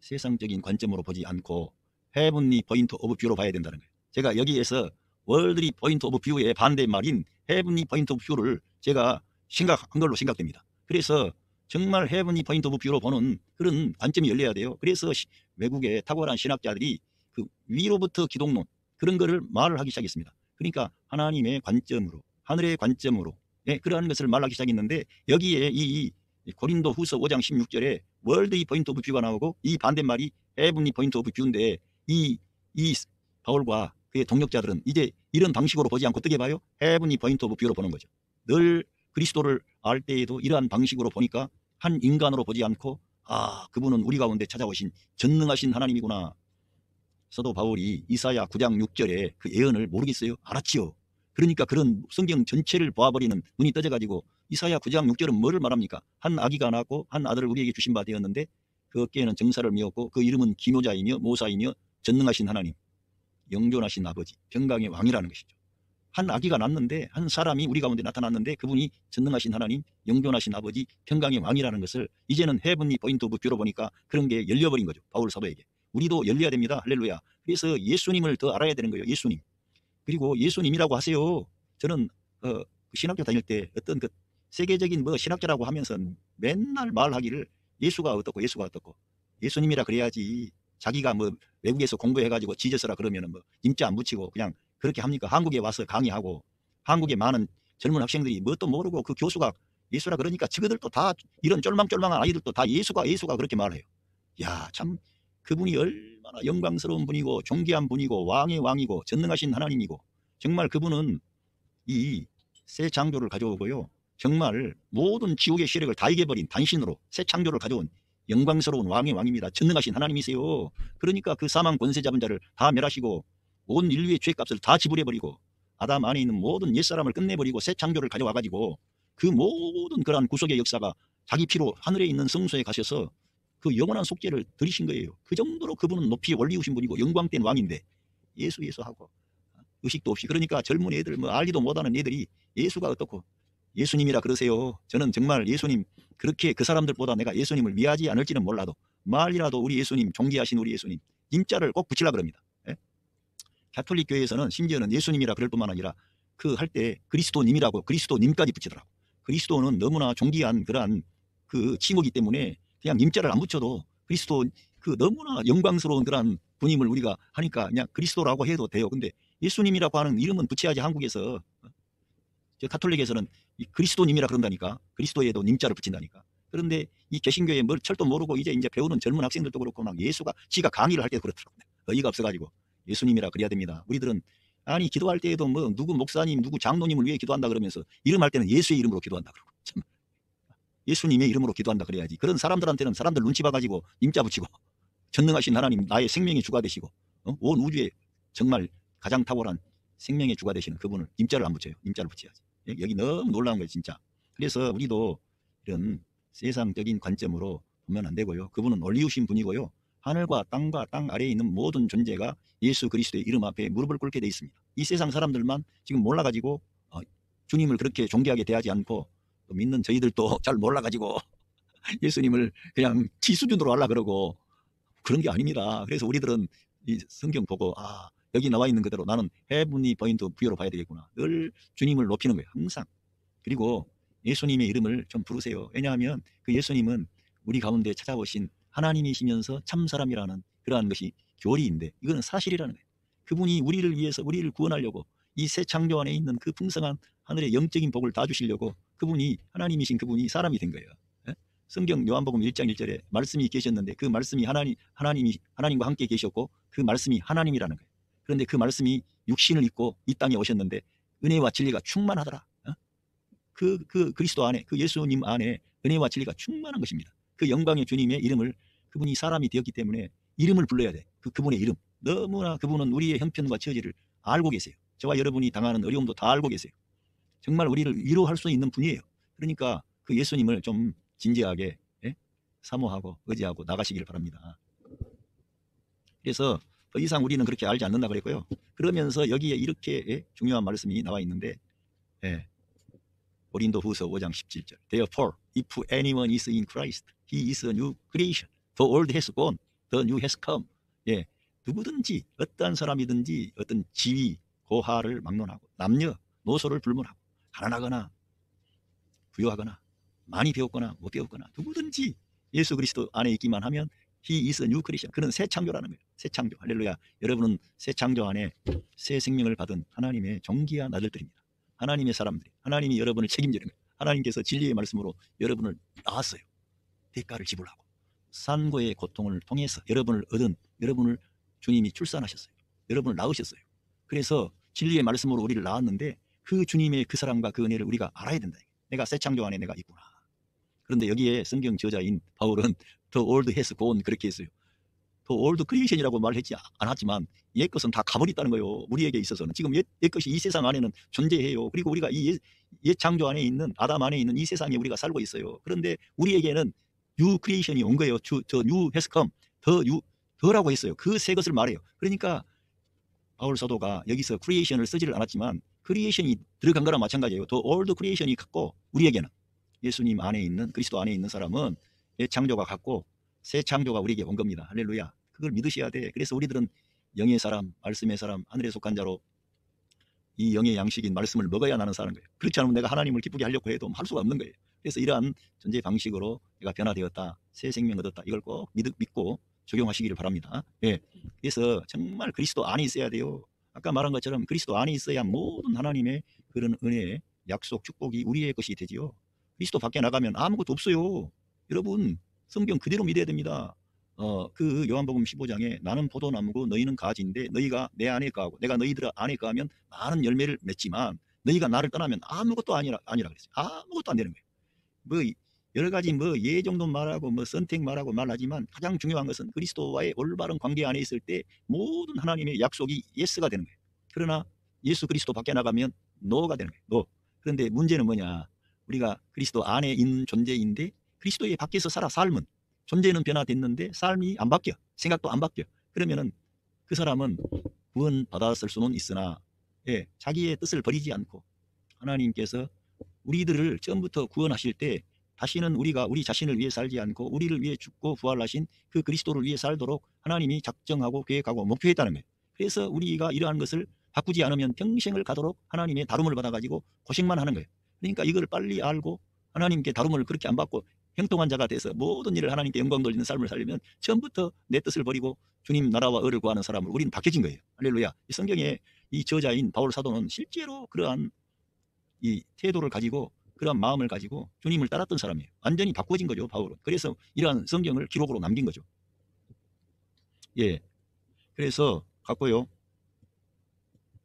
A: 세상적인 관점으로 보지 않고 헤븐리 포인트 오브 뷰로 봐야 된다는 거예요. 제가 여기에서 월드리 포인트 오브 뷰의 반대말인 헤븐리 포인트 오브 뷰를 제가 생각한 걸로 생각됩니다. 그래서 정말 헤븐리 포인트 오브 뷰로 보는 그런 관점이 열려야 돼요. 그래서 외국의 탁월한 신학자들이 그 위로부터 기독론 그런 거를 말을 하기 시작했습니다. 그러니까 하나님의 관점으로, 하늘의 관점으로 그러한 것을 말하기 시작했는데, 여기에 이 고린도 후서 5장 16절에 월드리 포인트 오브 뷰가 나오고 이 반대말이 헤븐리 포인트 오브 뷰인데, 이 바울과 그의 동역자들은 이제 이런 방식으로 보지 않고 어떻게 봐요? 헤븐리 포인트 오브 뷰로 보는 거죠. 늘 그리스도를 알 때에도 이러한 방식으로 보니까 한 인간으로 보지 않고 그분은 우리 가운데 찾아오신 전능하신 하나님이구나. 사도 바울이 이사야 9장 6절에 그 예언을 모르겠어요? 알았지요. 그러니까 그런 성경 전체를 보아버리는 눈이 떠져가지고 이사야 9장 6절은 뭐를 말합니까? 한 아기가 낳고 한 아들을 우리에게 주신 바 되었는데 그 어깨에는 정사를 메었고 그 이름은 기묘자이며 모사이며 전능하신 하나님, 영존하신 아버지, 평강의 왕이라는 것이죠. 한 아기가 낳는데, 한 사람이 우리 가운데 나타났는데 그분이 전능하신 하나님, 영존하신 아버지, 평강의 왕이라는 것을 이제는 헤븐리 포인트 오브 뷰로 보니까 그런 게 열려버린 거죠. 바울 사도에게. 우리도 열려야 됩니다. 할렐루야. 그래서 예수님을 더 알아야 되는 거예요. 예수님. 그리고 예수님이라고 하세요. 저는 신학교 다닐 때 어떤 그 세계적인 신학자라고 하면서 맨날 말하기를 예수가 어떻고 예수님이라 그래야지. 자기가 외국에서 공부해가지고 지저스라 그러면은 임자 안 붙이고 그냥 그렇게 합니까? 한국에 와서 강의하고 한국에 많은 젊은 학생들이 뭣도 모르고 그 교수가 예수라 그러니까 저들도 다 이런 쫄망쫄망한 아이들도 다 예수가 그렇게 말해요. 야, 참 그분이 얼마나 영광스러운 분이고 존귀한 분이고 왕의 왕이고 전능하신 하나님이고, 정말 그분은 이 새 창조를 가져오고요, 정말 모든 지옥의 세력을 다 이겨버린 단신으로 새 창조를 가져온 영광스러운 왕의 왕입니다. 전능하신 하나님이세요. 그러니까 그 사망 권세 잡은 자를 다 멸하시고 온 인류의 죄값을 다 지불해버리고 아담 안에 있는 모든 옛사람을 끝내버리고 새 창조를 가져와가지고 그 모든 그러한 구속의 역사가 자기 피로 하늘에 있는 성소에 가셔서 그 영원한 속죄를 들이신 거예요. 그 정도로 그분은 높이 올리우신 분이고 영광된 왕인데 예수하고 의식도 없이, 그러니까 젊은 애들 알지도 못하는 애들이 예수가 어떻고 예수님이라 그러세요. 저는 정말 예수님, 그렇게 그 사람들보다 내가 예수님을 미워하지 않을지는 몰라도 말이라도 우리 예수님, 존귀하신 우리 예수님 임자를 꼭 붙이려 그럽니다. 가톨릭 교회에서는 심지어는 예수님이라 그럴 뿐만 아니라 그 할 때 그리스도님이라고 그리스도님까지 붙이더라고. 그리스도는 너무나 존귀한 그러한 그 칭호기 때문에 그냥 님자를 안 붙여도 그리스도 그 너무나 영광스러운 그러한 분임을 우리가 하니까 그냥 그리스도라고 해도 돼요. 근데 예수님이라고 하는 이름은 붙여야지. 한국에서 저 가톨릭에서는 이 그리스도님이라 그런다니까. 그리스도에도 님자를 붙인다니까. 그런데 이 개신교에 뭘 철도 모르고 이제 배우는 젊은 학생들도 그렇고 막 예수가 지가 강의를 할 때 그렇더라고요. 어이가 없어가지고 예수님이라 그래야 됩니다. 우리들은 아니 기도할 때에도 누구 목사님 누구 장로님을 위해 기도한다 그러면서 이름할 때는 예수의 이름으로 기도한다 그러고, 참 예수님의 이름으로 기도한다 그래야지. 그런 사람들한테는 사람들 눈치 봐가지고 임자 붙이고 전능하신 하나님 나의 생명의 주가 되시고 온 우주에 정말 가장 탁월한 생명의 주가 되시는 그분을 임자를 안 붙여요. 임자를 붙여야지. 여기 너무 놀라운 거예요, 진짜. 그래서 우리도 이런 세상적인 관점으로 보면 안 되고요. 그분은 올리우신 분이고요. 하늘과 땅과 땅 아래에 있는 모든 존재가 예수 그리스도의 이름 앞에 무릎을 꿇게 돼 있습니다. 이 세상 사람들만 지금 몰라가지고 주님을 그렇게 존귀하게 대하지 않고 또 믿는 저희들도 잘 몰라가지고 예수님을 그냥 지 수준으로 하려 그러고 그런 게 아닙니다. 그래서 우리들은 이 성경 보고 여기 나와 있는 그대로 나는 heavenly point of view로 봐야 되겠구나. 늘 주님을 높이는 거예요. 항상. 그리고 예수님의 이름을 좀 부르세요. 왜냐하면 그 예수님은 우리 가운데 찾아오신 하나님이시면서 참 사람이라는 그러한 것이 교리인데 이거는 사실이라는 거예요. 그분이 우리를 위해서 우리를 구원하려고 이 새 창조 안에 있는 그 풍성한 하늘의 영적인 복을 다 주시려고 그분이 하나님이신 그분이 사람이 된 거예요. 성경 요한복음 1장 1절에 말씀이 계셨는데 그 말씀이 하나님과 함께 계셨고 그 말씀이 하나님이라는 거예요. 그런데 그 말씀이 육신을 입고 이 땅에 오셨는데 은혜와 진리가 충만하더라. 그 그리스도 안에 그 예수님 안에 은혜와 진리가 충만한 것입니다. 그 영광의 주님의 이름을 그분이 사람이 되었기 때문에 이름을 불러야 돼. 그분의 이름. 너무나 그분은 우리의 형편과 처지를 알고 계세요. 저와 여러분이 당하는 어려움도 다 알고 계세요. 정말 우리를 위로할 수 있는 분이에요. 그러니까 그 예수님을 좀 진지하게 사모하고 의지하고 나가시길 바랍니다. 그래서 더 이상 우리는 그렇게 알지 않는다 그랬고요. 그러면서 여기에 이렇게 중요한 말씀이 나와 있는데 고린도후서 5장 17절 Therefore, if anyone is in Christ, he is a new creation. The old has gone, the new has come. 누구든지 어떠한 사람이든지 어떤 지위, 고하를 막론하고 남녀, 노소를 불문하고 가난하거나 부유하거나 많이 배웠거나 못 배웠거나 누구든지 예수 그리스도 안에 있기만 하면 He is a new creation. 그는 새 창조라는 거예요. 새 창조. 할렐루야. 여러분은 새 창조 안에 새 생명을 받은 하나님의 존귀한 아들들입니다. 하나님의 사람들이. 하나님이 여러분을 책임지는 거예요. 하나님께서 진리의 말씀으로 여러분을 낳았어요. 대가를 지불하고 산고의 고통을 통해서 여러분을 주님이 출산하셨어요. 여러분을 낳으셨어요. 그래서 진리의 말씀으로 우리를 낳았는데 그 주님의 그 사랑과 그 은혜를 우리가 알아야 된다. 내가 새 창조 안에 내가 있구나. 그런데 여기에 성경 저자인 바울은 The old has gone 그렇게 했어요. The old creation이라고 말했지 않았지만 옛 것은 다 가버렸다는 거예요. 우리에게 있어서는 지금 옛 것이 이 세상 안에는 존재해요. 그리고 우리가 이 옛 창조 안에 있는 아담 안에 있는 이 세상에 우리가 살고 있어요. 그런데 우리에게는 new creation이 온 거예요. 저 new has come 더라고 했어요. 그 새 것을 말해요. 그러니까 바울 사도가 여기서 creation을 쓰지를 않았지만 크리에이션이 들어간 거랑 마찬가지예요. 더 올드 크리에이션이 같고 우리에게는 예수님 안에 있는 그리스도 안에 있는 사람은 옛 창조가 같고 새 창조가 우리에게 온 겁니다. 할렐루야. 그걸 믿으셔야 돼. 그래서 우리들은 영의 사람, 말씀의 사람, 하늘에 속한 자로 이 영의 양식인 말씀을 먹어야 나는 사는 거예요. 그렇지 않으면 내가 하나님을 기쁘게 하려고 해도 할 수가 없는 거예요. 그래서 이러한 존재 방식으로 내가 변화되었다, 새 생명 얻었다, 이걸 꼭 믿고 적용하시기를 바랍니다. 그래서 정말 그리스도 안에 있어야 돼요. 아까 말한 것처럼 그리스도 안에 있어야 모든 하나님의 그런 은혜, 약속, 축복이 우리의 것이 되지요. 그리스도 밖에 나가면 아무것도 없어요. 여러분 성경 그대로 믿어야 됩니다. 그 요한복음 15장에 나는 포도나무고 너희는 가지인데 너희가 내 안에 거하고 내가 너희들 안에 거하면 많은 열매를 맺지만 너희가 나를 떠나면 아무것도 아니라 그랬어요. 아무것도 안 되는 거예요. 뭐 여러 가지 예 정도 말하고 선택 말하고 말하지만 가장 중요한 것은 그리스도와의 올바른 관계 안에 있을 때 모든 하나님의 약속이 예스가 되는 거예요. 그러나 예수 그리스도 밖에 나가면 노가 되는 거예요. 노. 그런데 문제는 뭐냐? 우리가 그리스도 안에 있는 존재인데 그리스도의 밖에서 살아 삶은 존재는 변화됐는데 삶이 안 바뀌어. 생각도 안 바뀌어. 그러면은 그 사람은 구원 받았을 수는 있으나 자기의 뜻을 버리지 않고 하나님께서 우리들을 처음부터 구원하실 때 다시는 우리가 우리 자신을 위해 살지 않고 우리를 위해 죽고 부활하신 그 그리스도를 위해 살도록 하나님이 작정하고 계획하고 목표했다는 거예요. 그래서 우리가 이러한 것을 바꾸지 않으면 평생을 가도록 하나님의 다rum을 받아가지고 고생만 하는 거예요. 그러니까 이걸 빨리 알고 하나님께 다rum을 그렇게 안 받고 형통한 자가 돼서 모든 일을 하나님께 영광 돌리는 삶을 살려면 처음부터 내 뜻을 버리고 주님 나라와 의를 구하는 사람을 우리는 바뀌어진 거예요. 할렐루야. 이 성경에 이 저자인 바울 사도는 실제로 그러한 이 태도를 가지고 그런 마음을 가지고 주님을 따랐던 사람이에요. 완전히 바꿔진 거죠, 바울은. 그래서 이러한 성경을 기록으로 남긴 거죠. 그래서 갖고요.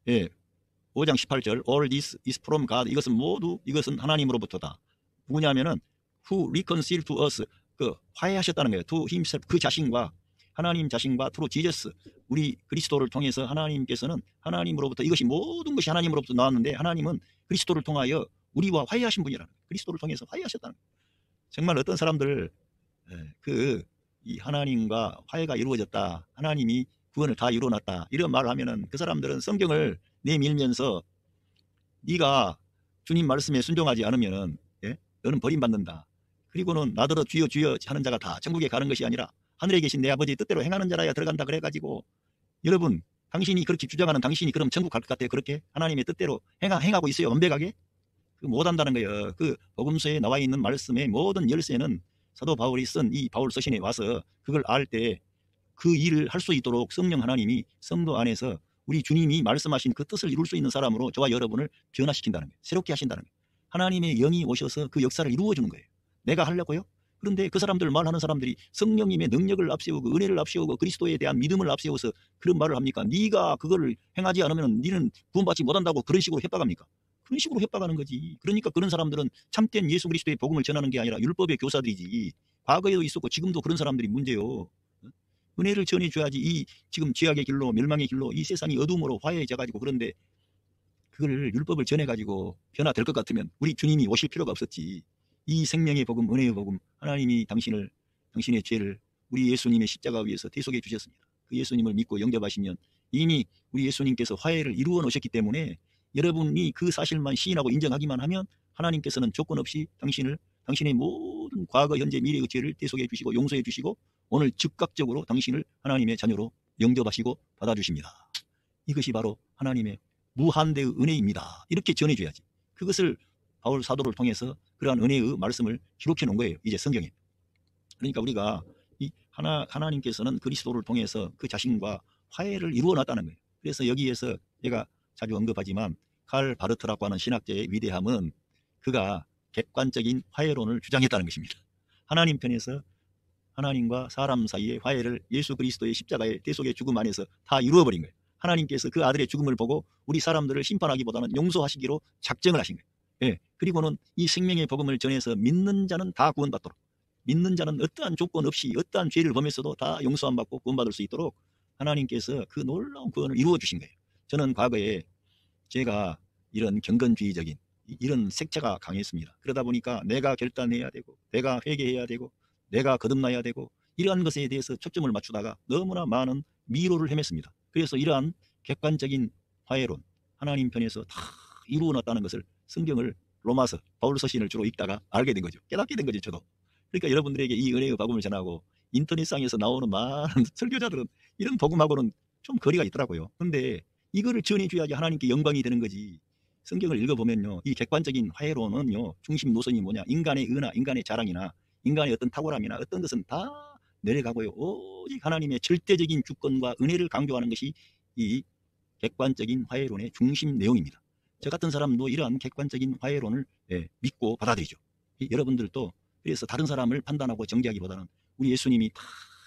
A: 5장 18절 All this is from God. 이것은 하나님으로부터다. 누구냐면은 who reconciled to us. 화해하셨다는 거예요. to himself. 그 자신과 하나님 자신과 트루 지저스, 우리 그리스도를 통해서 하나님께서는 하나님으로부터, 이것이 모든 것이 하나님으로부터 나왔는데 하나님은 그리스도를 통하여 우리와 화해하신 분이라는 거예요. 그리스도를 통해서 화해하셨다는 거예요. 정말 어떤 사람들 이 하나님과 화해가 이루어졌다, 하나님이 구원을 다 이루어놨다, 이런 말을 하면은 그 사람들은 성경을 내밀면서 네가 주님 말씀에 순종하지 않으면은 너는 버림받는다. 그리고는 나더러 주여 주여 하는 자가 다 천국에 가는 것이 아니라 하늘에 계신 내 아버지의 뜻대로 행하는 자라야 들어간다 그래가지고, 여러분 당신이 그렇게 주장하는 당신이 그럼 천국 갈 것 같아요? 그렇게 하나님의 뜻대로 행하고 있어요? 완벽하게? 못한다는 거예요. 그 복음서에 나와 있는 말씀의 모든 열쇠는 사도 바울이 쓴 이 바울 서신에 와서 그걸 알 때 그 일을 할 수 있도록 성령 하나님이 성도 안에서 우리 주님이 말씀하신 그 뜻을 이룰 수 있는 사람으로 저와 여러분을 변화시킨다는 거예요. 새롭게 하신다는 거예요. 하나님의 영이 오셔서 그 역사를 이루어주는 거예요. 내가 하려고요? 그런데 그 사람들, 말하는 사람들이 성령님의 능력을 앞세우고 은혜를 앞세우고 그리스도에 대한 믿음을 앞세워서 그런 말을 합니까? 네가 그거를 행하지 않으면 너는 구원받지 못한다고 그런 식으로 협박합니까? 그런 식으로 협박하는 거지. 그러니까 그런 사람들은 참된 예수 그리스도의 복음을 전하는 게 아니라 율법의 교사들이지. 과거에도 있었고 지금도 그런 사람들이 문제요. 은혜를 전해줘야지. 이 지금 죄악의 길로, 멸망의 길로 이 세상이 어둠으로 화해해져가지고, 그런데 그걸 율법을 전해가지고 변화될 것 같으면 우리 주님이 오실 필요가 없었지. 이 생명의 복음, 은혜의 복음, 하나님이 당신의 죄를 우리 예수님의 십자가 위에서 대속해 주셨습니다. 그 예수님을 믿고 영접하시면 이미 우리 예수님께서 화해를 이루어 놓으셨기 때문에 여러분이 그 사실만 시인하고 인정하기만 하면 하나님께서는 조건 없이 당신의 모든 과거, 현재, 미래의 죄를 대속해 주시고 용서해 주시고 오늘 즉각적으로 당신을 하나님의 자녀로 영접하시고 받아주십니다. 이것이 바로 하나님의 무한대의 은혜입니다. 이렇게 전해줘야지. 그것을 바울 사도를 통해서 그러한 은혜의 말씀을 기록해 놓은 거예요. 이제 성경에. 그러니까 우리가 이 하나님께서는 그리스도를 통해서 그 자신과 화해를 이루어 놨다는 거예요. 그래서 여기에서 제가 자주 언급하지만 칼 바르트라고 하는 신학자의 위대함은 그가 객관적인 화해론을 주장했다는 것입니다. 하나님 편에서 하나님과 사람 사이의 화해를 예수 그리스도의 십자가의 대속의 죽음 안에서 다 이루어버린 거예요. 하나님께서 그 아들의 죽음을 보고 우리 사람들을 심판하기보다는 용서하시기로 작정을 하신 거예요. 그리고는 이 생명의 복음을 전해서 믿는 자는 다 구원받도록, 믿는 자는 어떠한 조건 없이 어떠한 죄를 범했어도 다 용서함 받고 구원받을 수 있도록 하나님께서 그 놀라운 구원을 이루어 주신 거예요. 저는 과거에 제가 이런 경건주의적인 이런 색채가 강했습니다. 그러다 보니까 내가 결단해야 되고 내가 회개해야 되고 내가 거듭나야 되고 이러한 것에 대해서 초점을 맞추다가 너무나 많은 미로를 헤맸습니다. 그래서 이러한 객관적인 화해론, 하나님 편에서 다 이루어놨다는 것을 성경을 로마서, 바울 서신을 주로 읽다가 알게 된 거죠. 깨닫게 된 거죠, 저도. 그러니까 여러분들에게 이 은혜의 복음을 전하고 인터넷상에서 나오는 많은 설교자들은 이런 복음하고는 좀 거리가 있더라고요. 그런데 이거를 전해줘야지 하나님께 영광이 되는 거지. 성경을 읽어보면요, 이 객관적인 화해론은요, 중심 노선이 뭐냐, 인간의 의나 인간의 자랑이나 인간의 어떤 탁월함이나 어떤 것은 다 내려가고요, 오직 하나님의 절대적인 주권과 은혜를 강조하는 것이 이 객관적인 화해론의 중심 내용입니다. 저 같은 사람도 이러한 객관적인 화해론을 믿고 받아들이죠. 여러분들도 그래서 다른 사람을 판단하고 정죄하기보다는 우리 예수님이 다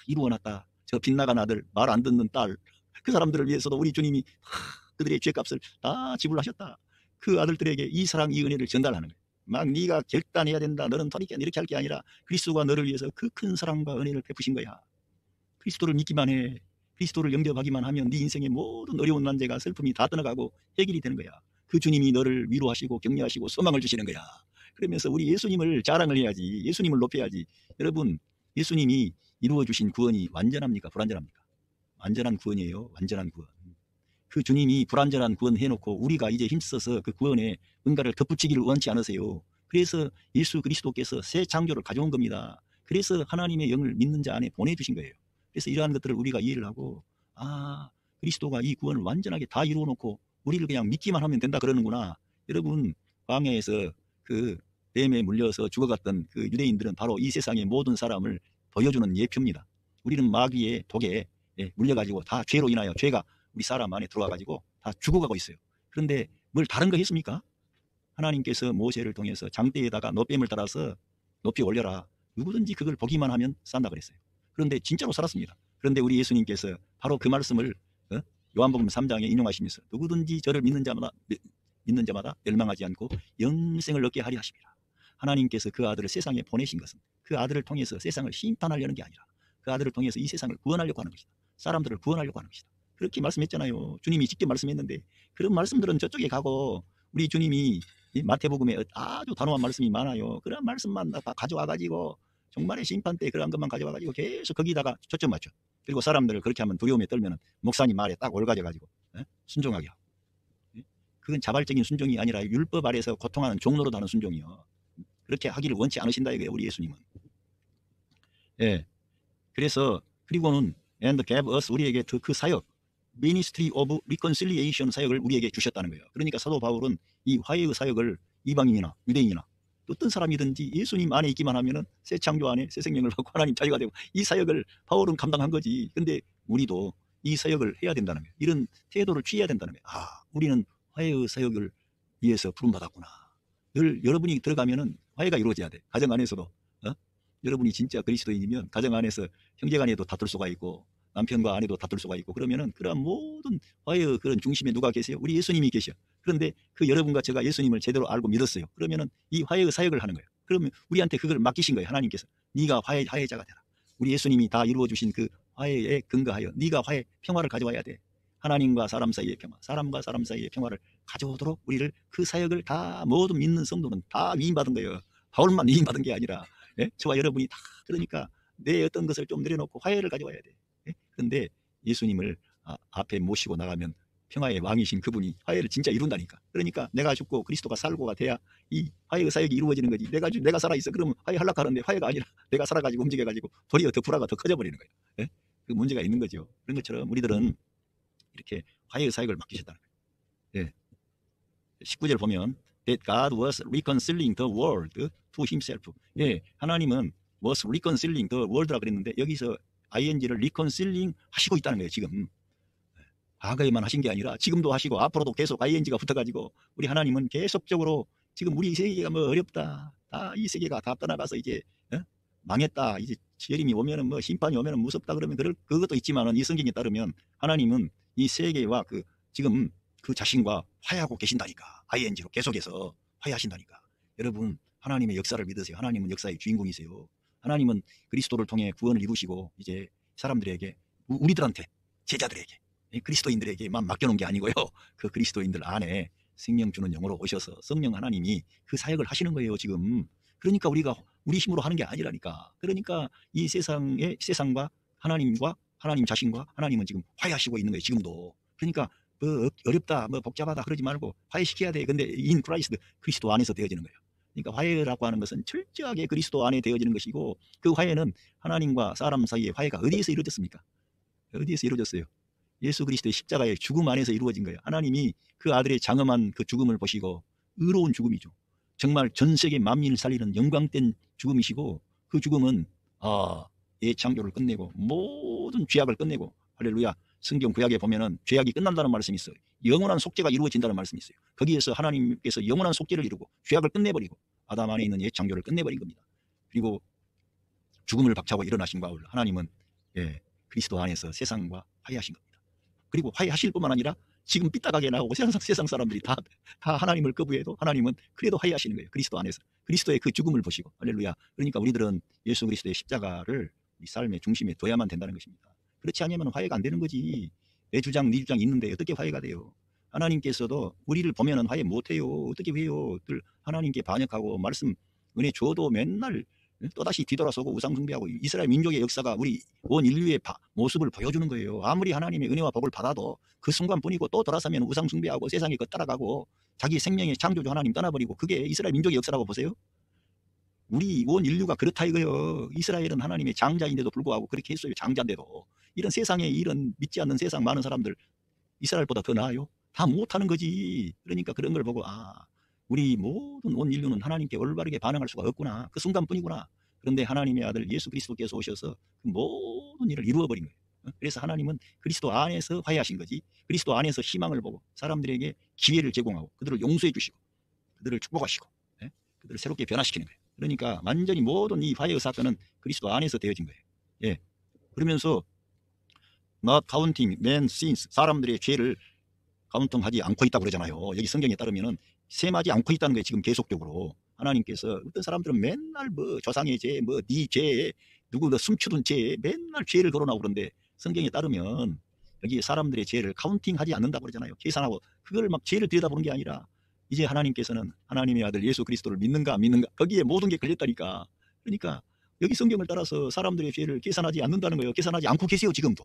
A: 이루어놨다, 저 빗나간 아들, 말 안 듣는 딸, 그 사람들을 위해서도 우리 주님이 다 그들의 죄값을 다 지불하셨다. 그 아들들에게 이 사랑, 이 은혜를 전달하는 거예요. 막 네가 결단해야 된다, 너는 터니까 이렇게 할 게 아니라 그리스도가 너를 위해서 그 큰 사랑과 은혜를 베푸신 거야. 그리스도를 믿기만 해, 그리스도를 영접하기만 하면 네 인생의 모든 어려운 난제가, 슬픔이 다 떠나가고 해결이 되는 거야. 그 주님이 너를 위로하시고 격려하시고 소망을 주시는 거야. 그러면서 우리 예수님을 자랑을 해야지, 예수님을 높여야지. 여러분, 예수님이 이루어주신 구원이 완전합니까, 불완전합니까? 완전한 구원이에요. 완전한 구원. 그 주님이 불완전한 구원 해놓고 우리가 이제 힘써서 그 구원에 뭔가를 덧붙이기를 원치 않으세요. 그래서 예수 그리스도께서 새 창조를 가져온 겁니다. 그래서 하나님의 영을 믿는 자 안에 보내주신 거예요. 그래서 이러한 것들을 우리가 이해를 하고, 아, 그리스도가 이 구원을 완전하게 다 이루어놓고 우리를 그냥 믿기만 하면 된다 그러는구나. 여러분, 광야에서 그 뱀에 물려서 죽어갔던 그 유대인들은 바로 이 세상의 모든 사람을 보여주는 예표입니다. 우리는 마귀의 독에 물려가지고 다 죄로 인하여 죄가 우리 사람 안에 들어와가지고 다 죽어가고 있어요. 그런데 뭘 다른 거 했습니까? 하나님께서 모세를 통해서 장대에다가 노뱀을 달아서 높이 올려라. 누구든지 그걸 보기만 하면 산다 그랬어요. 그런데 진짜로 살았습니다. 그런데 우리 예수님께서 바로 그 말씀을 요한복음 3장에 인용하시면서 누구든지 저를 믿는 자마다 멸망하지 않고 영생을 얻게 하리 하십니다. 하나님께서 그 아들을 세상에 보내신 것은 그 아들을 통해서 세상을 심판하려는 게 아니라 그 아들을 통해서 이 세상을 구원하려고 하는 것이다. 사람들을 구원하려고 하는 것이다. 그렇게 말씀했잖아요. 주님이 직접 말씀했는데 그런 말씀들은 저쪽에 가고 우리 주님이 이 마태복음에 아주 단호한 말씀이 많아요. 그런 말씀만 다 가져와가지고 종말의 심판 때 그런 것만 가져와가지고 계속 거기다가 초점 맞춰. 그리고 사람들을 그렇게 하면 두려움에 떨면은 목사님 말에 딱 올가져가지고 순종하게 하고. 그건 자발적인 순종이 아니라 율법 아래서 고통하는 종로로 다는 순종이요. 그렇게 하기를 원치 않으신다 이거예요. 우리 예수님은. 예. 그래서 그리고는 and gave us 우리에게 그 사역 ministry of reconciliation 사역을 우리에게 주셨다는 거예요. 그러니까 사도 바울은 이 화해의 사역을 이방인이나 유대인이나 어떤 사람이든지 예수님 안에 있기만 하면은 새 창조 안에 새 생명을 받고 하나님 자유가 되고 이 사역을 바울은 감당한 거지. 근데 우리도 이 사역을 해야 된다는 거예요. 이런 태도를 취해야 된다는 거예요. 아, 우리는 화해의 사역을 위해서 부름받았구나. 늘 여러분이 들어가면은 화해가 이루어져야 돼. 가정 안에서도. 여러분이 진짜 그리스도인이면 가정 안에서 형제간에도 다툴 수가 있고 남편과 아내도 다툴 수가 있고 그러면은 그런 모든 화해의 그런 중심에 누가 계세요? 우리 예수님이 계셔. 그런데 그 여러분과 제가 예수님을 제대로 알고 믿었어요. 그러면은 이 화해의 사역을 하는 거예요. 그러면 우리한테 그걸 맡기신 거예요. 하나님께서. 네가 화해자가 되라. 우리 예수님이 다 이루어 주신 그 화해에 근거하여 네가 평화를 가져와야 돼. 하나님과 사람 사이의 평화, 사람과 사람 사이의 평화를 가져오도록 우리를 그 사역을 다 모든 믿는 성도는 다 위임받은 거예요. 바울만 위임받은 게 아니라 저와 여러분이 다. 그러니까 내 어떤 것을 좀 내려놓고 화해를 가져와야 돼. 그런데 예수님을 앞에 모시고 나가면 평화의 왕이신 그분이 화해를 진짜 이룬다니까. 그러니까 내가 죽고 그리스도가 살고가 돼야 이 화해의 사역이 이루어지는 거지. 내가 살아있어. 그러면 화해하려고 하는데 화해가 아니라 내가 살아가지고 움직여가지고 도리어 더 불화가 더 커져버리는 거예요. 그 문제가 있는 거죠. 그런 것처럼 우리들은 이렇게 화해의 사역을 맡기셨다는 거예요. 19절 보면 that God was reconciling the world to himself. 하나님은 was reconciling the world라 그랬는데 여기서 ing를 reconciling 하시고 있다는 거예요. 지금 과거에만 하신 게 아니라 지금도 하시고 앞으로도 계속 ing가 붙어가지고 우리 하나님은 계속적으로 지금 우리 세계가 뭐 어렵다, 이 세계가 다 떠나가서 이제 망했다, 이제 재림이 오면은 뭐 심판이 오면은 무섭다 그러면 그것도 있지만은 이 성경에 따르면 하나님은 이 세계와 지금 그 자신과 화해하고 계신다니까. ing로 계속해서 화해하신다니까. 여러분 하나님의 역사를 믿으세요. 하나님은 역사의 주인공이세요. 하나님은 그리스도를 통해 구원을 이루시고 이제 사람들에게 우리들한테 제자들에게 그리스도인들에게만 맡겨놓은 게 아니고요. 그 그리스도인들 안에 생명 주는 영으로 오셔서 성령 하나님이 그 사역을 하시는 거예요. 지금. 그러니까 우리가 우리 힘으로 하는 게 아니라니까. 그러니까 이 세상과 하나님과 하나님 자신과 하나님은 지금 화해하시고 있는 거예요. 지금도. 그러니까 뭐 어렵다, 뭐 복잡하다 그러지 말고 화해시켜야 돼. 근데 인 크라이스트 그리스도 안에서 되어지는 거예요. 그러니까 화해라고 하는 것은 철저하게 그리스도 안에 되어지는 것이고 그 화해는 하나님과 사람 사이의 화해가 어디에서 이루어졌습니까? 어디에서 이루어졌어요? 예수 그리스도의 십자가의 죽음 안에서 이루어진 거예요. 하나님이 그 아들의 장엄한 그 죽음을 보시고 의로운 죽음이죠. 정말 전 세계 만민을 살리는 영광된 죽음이시고 그 죽음은 창조를 끝내고 모든 죄악을 끝내고 할렐루야. 성경 구약에 보면은 죄악이 끝난다는 말씀이 있어요. 영원한 속죄가 이루어진다는 말씀이 있어요. 거기에서 하나님께서 영원한 속죄를 이루고 죄악을 끝내버리고 아담 안에 있는 옛 창조를 끝내버린 겁니다. 그리고 죽음을 박차고 일어나신 바울 하나님은 그리스도 안에서 세상과 화해하신 겁니다. 그리고 화해하실 뿐만 아니라 지금 삐딱하게 나오고 세상 사람들이 다 하나님을 거부해도 하나님은 그래도 화해하시는 거예요. 그리스도 안에서. 그리스도의 그 죽음을 보시고 할렐루야. 그러니까 우리들은 예수 그리스도의 십자가를 우리 삶의 중심에 둬야만 된다는 것입니다. 그렇지 않으면 화해가 안 되는 거지. 내 주장 네 주장 있는데 어떻게 화해가 돼요? 하나님께서도 우리를 보면은 화해 못해요. 어떻게 해요? 늘 하나님께 반역하고 말씀 은혜 줘도 맨날 또다시 뒤돌아서고 우상숭배하고 이스라엘 민족의 역사가 우리 온 인류의 모습을 보여주는 거예요. 아무리 하나님의 은혜와 복을 받아도 그 순간뿐이고 또 돌아서면 우상숭배하고 세상에 따라가고 자기 생명의 창조주 하나님 떠나버리고 그게 이스라엘 민족의 역사라고 보세요. 우리 온 인류가 그렇다 이거예요. 이스라엘은 하나님의 장자인데도 불구하고 그렇게 했어요. 장자인데도. 이런 세상에 이런 믿지 않는 세상 많은 사람들 이스라엘보다 더 나아요? 다 못하는 거지. 그러니까 그런 걸 보고 우리 모든 온 인류는 하나님께 올바르게 반응할 수가 없구나. 그 순간뿐이구나. 그런데 하나님의 아들 예수 그리스도께서 오셔서 그 모든 일을 이루어버린 거예요. 그래서 하나님은 그리스도 안에서 화해하신 거지. 그리스도 안에서 희망을 보고 사람들에게 기회를 제공하고 그들을 용서해 주시고 그들을 축복하시고 그들을 새롭게 변화시키는 거예요. 그러니까 완전히 모든 이 화해의 사건은 그리스도 안에서 되어진 거예요. 그러면서 not counting men's sins, 사람들의 죄를 카운팅하지 않고 있다고 그러잖아요. 여기 성경에 따르면은 셈하지 않고 있다는 거예요. 지금 계속적으로 하나님께서 어떤 사람들은 맨날 뭐 조상의 죄, 뭐 네 죄, 누구 그 숨추던 죄에 맨날 죄를 거론하고 그런데 성경에 따르면 여기 사람들의 죄를 카운팅하지 않는다고 그러잖아요. 계산하고 그걸 막 죄를 들여다보는 게 아니라 이제 하나님께서는 하나님의 아들 예수 그리스도를 믿는가 안 믿는가 거기에 모든 게 걸렸다니까. 그러니까 여기 성경을 따라서 사람들의 죄를 계산하지 않는다는 거예요. 계산하지 않고 계세요 지금도.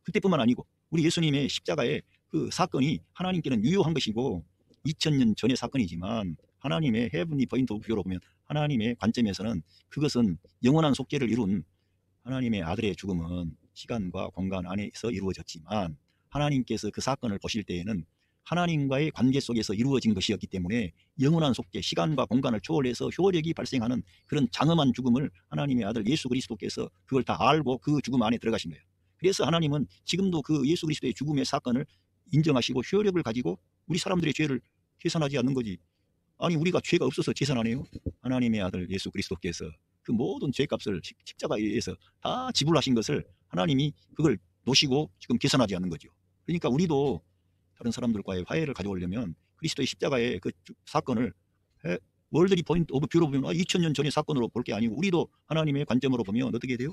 A: 그때뿐만 아니고 우리 예수님의 십자가의 그 사건이 하나님께는 유효한 것이고 2000년 전의 사건이지만 하나님의 헤븐리 포인트 오브 뷰로 보면 하나님의 관점에서는 그것은 영원한 속죄를 이룬 하나님의 아들의 죽음은 시간과 공간 안에서 이루어졌지만 하나님께서 그 사건을 보실 때에는 하나님과의 관계 속에서 이루어진 것이었기 때문에 영원한 속죄, 시간과 공간을 초월해서 효력이 발생하는 그런 장엄한 죽음을 하나님의 아들 예수 그리스도께서 그걸 다 알고 그 죽음 안에 들어가신 거예요. 그래서 하나님은 지금도 그 예수 그리스도의 죽음의 사건을 인정하시고 효력을 가지고 우리 사람들의 죄를 계산하지 않는 거지. 아니 우리가 죄가 없어서 계산하네요. 하나님의 아들 예수 그리스도께서 그 모든 죄값을 십자가에 의해서 다 지불하신 것을 하나님이 그걸 놓으시고 지금 계산하지 않는 거죠. 그러니까 우리도 다른 사람들과의 화해를 가져오려면 그리스도의 십자가의 그 사건을 월드리 포인트 오브 뷰로 보면 2000년 전의 사건으로 볼 게 아니고 우리도 하나님의 관점으로 보면 어떻게 돼요?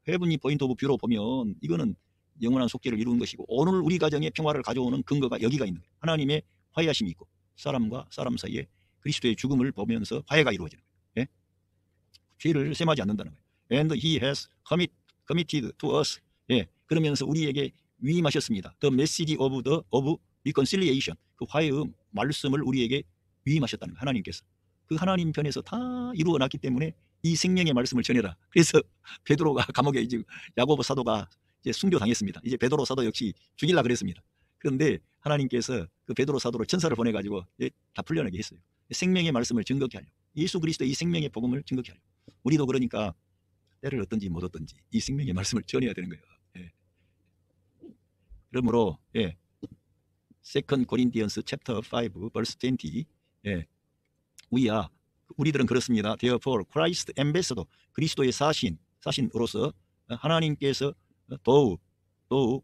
A: 헤븐리 포인트 오브 뷰로 보면 이거는 영원한 속죄를 이루는 것이고 오늘 우리 가정의 평화를 가져오는 근거가 여기가 있는 거예요. 하나님의 화해하심이 있고 사람과 사람 사이에 그리스도의 죽음을 보면서 화해가 이루어지는 거예요. 예? 죄를 셈하지 않는다는 거예요. And he has committed to us. 예, 그러면서 우리에게 위임하셨습니다. The message of reconciliation. 그 화해의 말씀을 우리에게 위임하셨다는 거예요. 하나님께서. 그 하나님 편에서 다 이루어놨기 때문에 이 생명의 말씀을 전해라. 그래서 베드로가 감옥에 이제 야고보 사도가 이제 순교당했습니다. 이제 베드로 사도 역시 죽이려고 그랬습니다. 그런데 하나님께서 그 베드로 사도를 천사를 보내가지고 다 풀려나게 했어요. 생명의 말씀을 증거케 하려고. 예수 그리스도의 이 생명의 복음을 증거케 하려고. 우리도 그러니까 때를 얻든지 못 얻든지 이 생명의 말씀을 전해야 되는 거예요. 예. 그러므로 예. 2 Corinthians chapter 5 verse 20 예. 우리들은 그렇습니다. Therefore Christ ambassador 그리스도의 사신으로서 하나님께서 though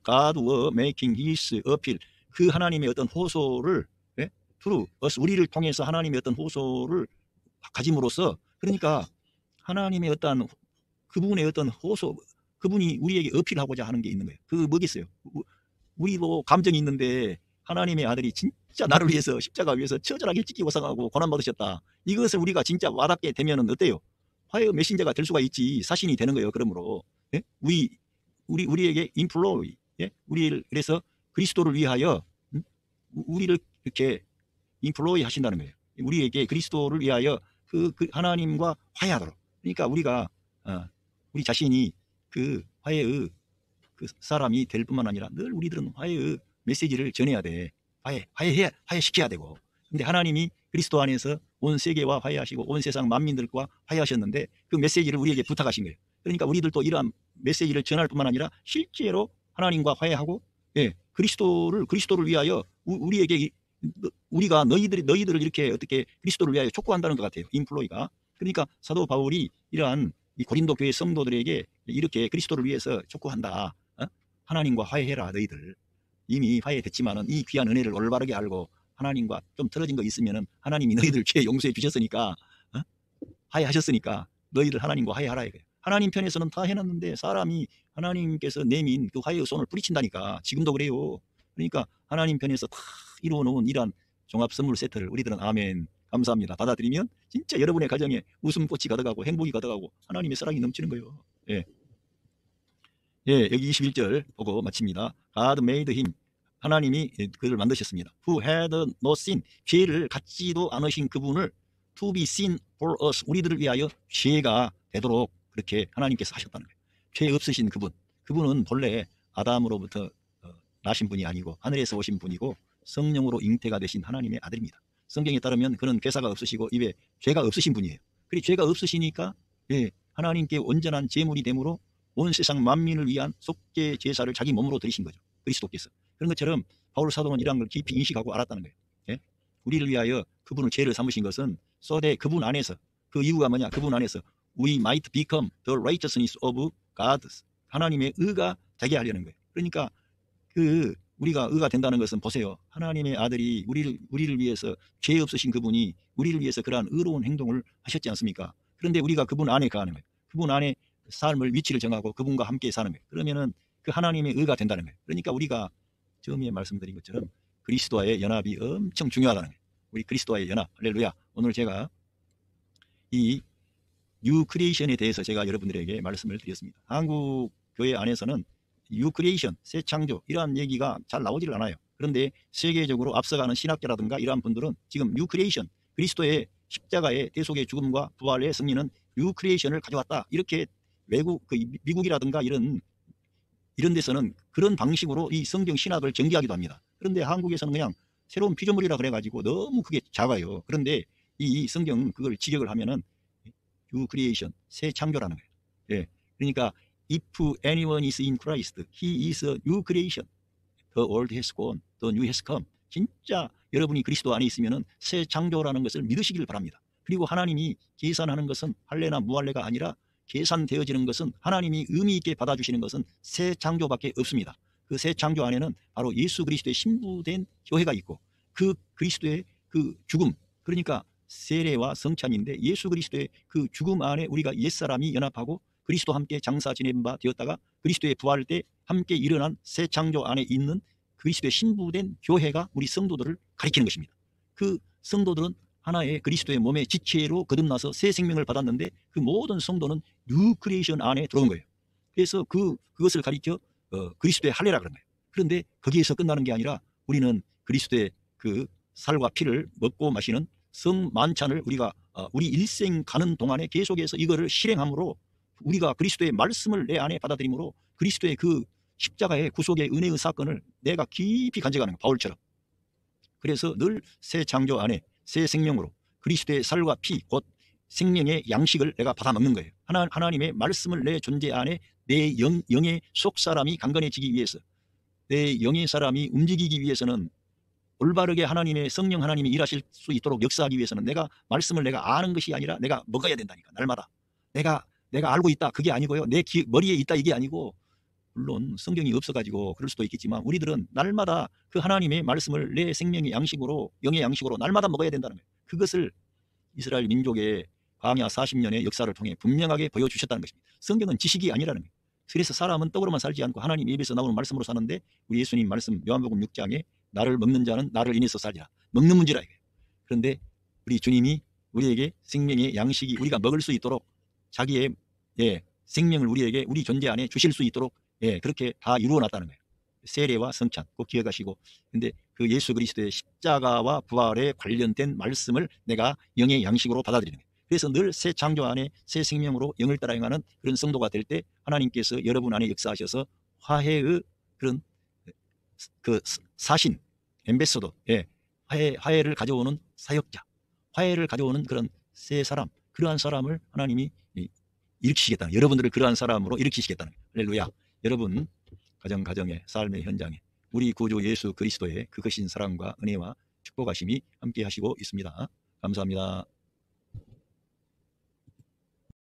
A: God were making his appeal 그 하나님의 어떤 호소를 예? through us 우리를 통해서 하나님의 어떤 호소를 가짐으로써 그러니까 하나님의 어떤 그분의 어떤 호소 그분이 우리에게 어필하고자 하는 게 있는 거예요. 그 뭐겠어요? 우리도 감정이 있는데 하나님의 아들이 진짜 나를 위해서 십자가 위에서 처절하게 찢기고 상하고 고난받으셨다. 이것을 우리가 진짜 와닿게 되면 어때요? 화해의 메신저가 될 수가 있지. 사신이 되는 거예요. 그러므로 예? 우리에게 인플로이 예? 우리를 그래서 그리스도를 위하여 우리를 이렇게 인플로이 하신다는 거예요. 우리에게 그리스도를 위하여 그 하나님과 화해하도록. 그러니까 우리가 우리 자신이 그 화해의 그 사람이 될 뿐만 아니라 늘 우리들은 화해의 메시지를 전해야 돼. 화해시켜야 되고. 근데 하나님이 그리스도 안에서 온 세계와 화해하시고 온 세상 만민들과 화해하셨는데 그 메시지를 우리에게 부탁하신 거예요. 그러니까 우리들도 이러한 메시지를 전할 뿐만 아니라 실제로 하나님과 화해하고 예, 그리스도를 위하여 우리에게 우리가 너희들을 이렇게 어떻게 그리스도를 위하여 촉구한다는 것 같아요. 인플로이가. 그러니까 사도 바울이 이러한 이 고린도 교회 성도들에게 이렇게 그리스도를 위해서 촉구한다. 하나님과 화해해라 너희들. 이미 화해됐지만은 이 귀한 은혜를 올바르게 알고 하나님과 좀 틀어진 거 있으면은 하나님이 너희들 죄 용서해 주셨으니까 화해하셨으니까 너희들 하나님과 화해하라 이거예요. 하나님 편에서는 다 해놨는데 사람이 하나님께서 내민 그 화해의 손을 뿌리친다니까. 지금도 그래요. 그러니까 하나님 편에서 다 이루어놓은 이러한 종합 선물 세트를 우리들은 아멘 감사합니다 받아들이면 진짜 여러분의 가정에 웃음꽃이 가득하고 행복이 가득하고 하나님의 사랑이 넘치는 거예요. 예. 예, 여기 21절 보고 마칩니다. God made him 하나님이 그를 만드셨습니다. Who had no sin 죄를 갖지도 않으신 그분을 to be sin for us 우리들을 위하여 죄가 되도록 그렇게 하나님께서 하셨다는 거예요. 죄 없으신 그분은 본래 아담으로부터 나신 분이 아니고 하늘에서 오신 분이고 성령으로 잉태가 되신 하나님의 아들입니다. 성경에 따르면 그는 괴사가 없으시고 입에 죄가 없으신 분이에요. 그리고 죄가 없으시니까 예, 하나님께 온전한 제물이 되므로 온 세상 만민을 위한 속죄 제사를 자기 몸으로 드리신 거죠. 그리스도께서. 그런 것처럼 바울 사도는 이러한 걸 깊이 인식하고 알았다는 거예요. 예? 우리를 위하여 그분을 죄를 삼으신 것은 소대 그분 안에서 그 이유가 뭐냐? 그분 안에서 we might become the righteousness of God 하나님의 의가 되게 하려는 거예요. 그러니까 우리가 의가 된다는 것은 보세요. 하나님의 아들이 우리를 위해서 죄 없으신 그분이 우리를 위해서 그러한 의로운 행동을 하셨지 않습니까? 그런데 우리가 그분 안에 거하는 거예요. 그분 안에 삶을 위치를 정하고 그분과 함께 사는 거예요. 그러면은 그 하나님의 의가 된다는 거예요. 그러니까 우리가 처음에 말씀드린 것처럼 그리스도와의 연합이 엄청 중요하다는 거예요. 우리 그리스도와의 연합, 할렐루야. 오늘 제가 이 뉴 크리에이션에 대해서 제가 여러분들에게 말씀을 드렸습니다. 한국 교회 안에서는 뉴 크리에이션, 새 창조 이러한 얘기가 잘 나오질 않아요. 그런데 세계적으로 앞서가는 신학자라든가 이러한 분들은 지금 뉴 크리에이션, 그리스도의 십자가의 대속의 죽음과 부활의 승리는 뉴 크리에이션을 가져왔다. 이렇게 외국, 미국이라든가 이런 데서는 그런 방식으로 이 성경 신학을 전개하기도 합니다. 그런데 한국에서는 그냥 새로운 피조물이라 그래가지고 너무 그게 작아요. 그런데 이 성경 그걸 직역을 하면은 뉴 크리에이션, 새 창조라는 거예요. 예. 그러니까 if anyone is in Christ, he is a new creation. The old has gone, the new has come. 진짜 여러분이 그리스도 안에 있으면은 새 창조라는 것을 믿으시길 바랍니다. 그리고 하나님이 계산하는 것은 할례나 무할례가 아니라 계산되어지는 것은 하나님이 의미 있게 받아주시는 것은 새 창조밖에 없습니다. 그 새 창조 안에는 바로 예수 그리스도의 신부된 교회가 있고 그 그리스도의 그 죽음, 그러니까 세례와 성찬인데 예수 그리스도의 그 죽음 안에 우리가 옛사람이 연합하고 그리스도와 함께 장사 지낸 바 되었다가 그리스도의 부활 때 함께 일어난 새 창조 안에 있는 그리스도의 신부된 교회가 우리 성도들을 가리키는 것입니다. 그 성도들은 하나의 그리스도의 몸의 지체로 거듭나서 새 생명을 받았는데 그 모든 성도는 뉴 크리에이션 안에 들어온 거예요. 그래서 그것을 가리켜 그리스도의 할례라 그런 거예요. 그런데 거기에서 끝나는 게 아니라 우리는 그리스도의 그 살과 피를 먹고 마시는 성만찬을 우리가 우리 일생 가는 동안에 계속해서 이거를 실행함으로 우리가 그리스도의 말씀을 내 안에 받아들임으로 그리스도의 그 십자가의 구속의 은혜의 사건을 내가 깊이 간직하는 거예요. 바울처럼. 그래서 늘 새 창조 안에 새 생명으로 그리스도의 살과 피 곧 생명의 양식을 내가 받아 먹는 거예요. 하나님의 말씀을 내 존재 안에 내 영의 속사람이 강건해지기 위해서 내 영의 사람이 움직이기 위해서는 올바르게 하나님의 성령 하나님이 일하실 수 있도록 역사하기 위해서는 내가 말씀을 내가 아는 것이 아니라 내가 먹어야 된다니까. 날마다 내가 알고 있다 그게 아니고요. 내 머리에 있다 이게 아니고, 물론 성경이 없어가지고 그럴 수도 있겠지만 우리들은 날마다 그 하나님의 말씀을 내 생명의 양식으로 영의 양식으로 날마다 먹어야 된다는 거예요. 그것을 이스라엘 민족의 광야 40년의 역사를 통해 분명하게 보여주셨다는 것입니다. 성경은 지식이 아니라는 거예요. 그래서 사람은 떡으로만 살지 않고 하나님 입에서 나오는 말씀으로 사는데 우리 예수님 말씀 요한복음 6장에 나를 먹는 자는 나를 인해서 살리라. 먹는 문제라 이거예요. 그런데 우리 주님이 우리에게 생명의 양식이 우리가 먹을 수 있도록 자기의 생명을 우리에게 우리 존재 안에 주실 수 있도록 그렇게 다 이루어놨다는 거예요. 세례와 성찬 꼭 기억하시고, 근데 그 예수 그리스도의 십자가와 부활에 관련된 말씀을 내가 영의 양식으로 받아들이는 거예요. 그래서 늘 새 창조 안에 새 생명으로 영을 따라 행하는 그런 성도가 될 때 하나님께서 여러분 안에 역사하셔서 화해의 그런 그 사신, 엠베서더, 화해를 가져오는 사역자, 화해를 가져오는 그런 새 사람, 그러한 사람을 하나님이 일으키시겠다는, 여러분들을 그러한 사람으로 일으키시겠다는 거예요. 할렐루야. 여러분 가정의 삶의 현장에 우리 구주 예수 그리스도의 그 크신 사랑과 은혜와 축복하심이 함께 하시고 있습니다. 감사합니다.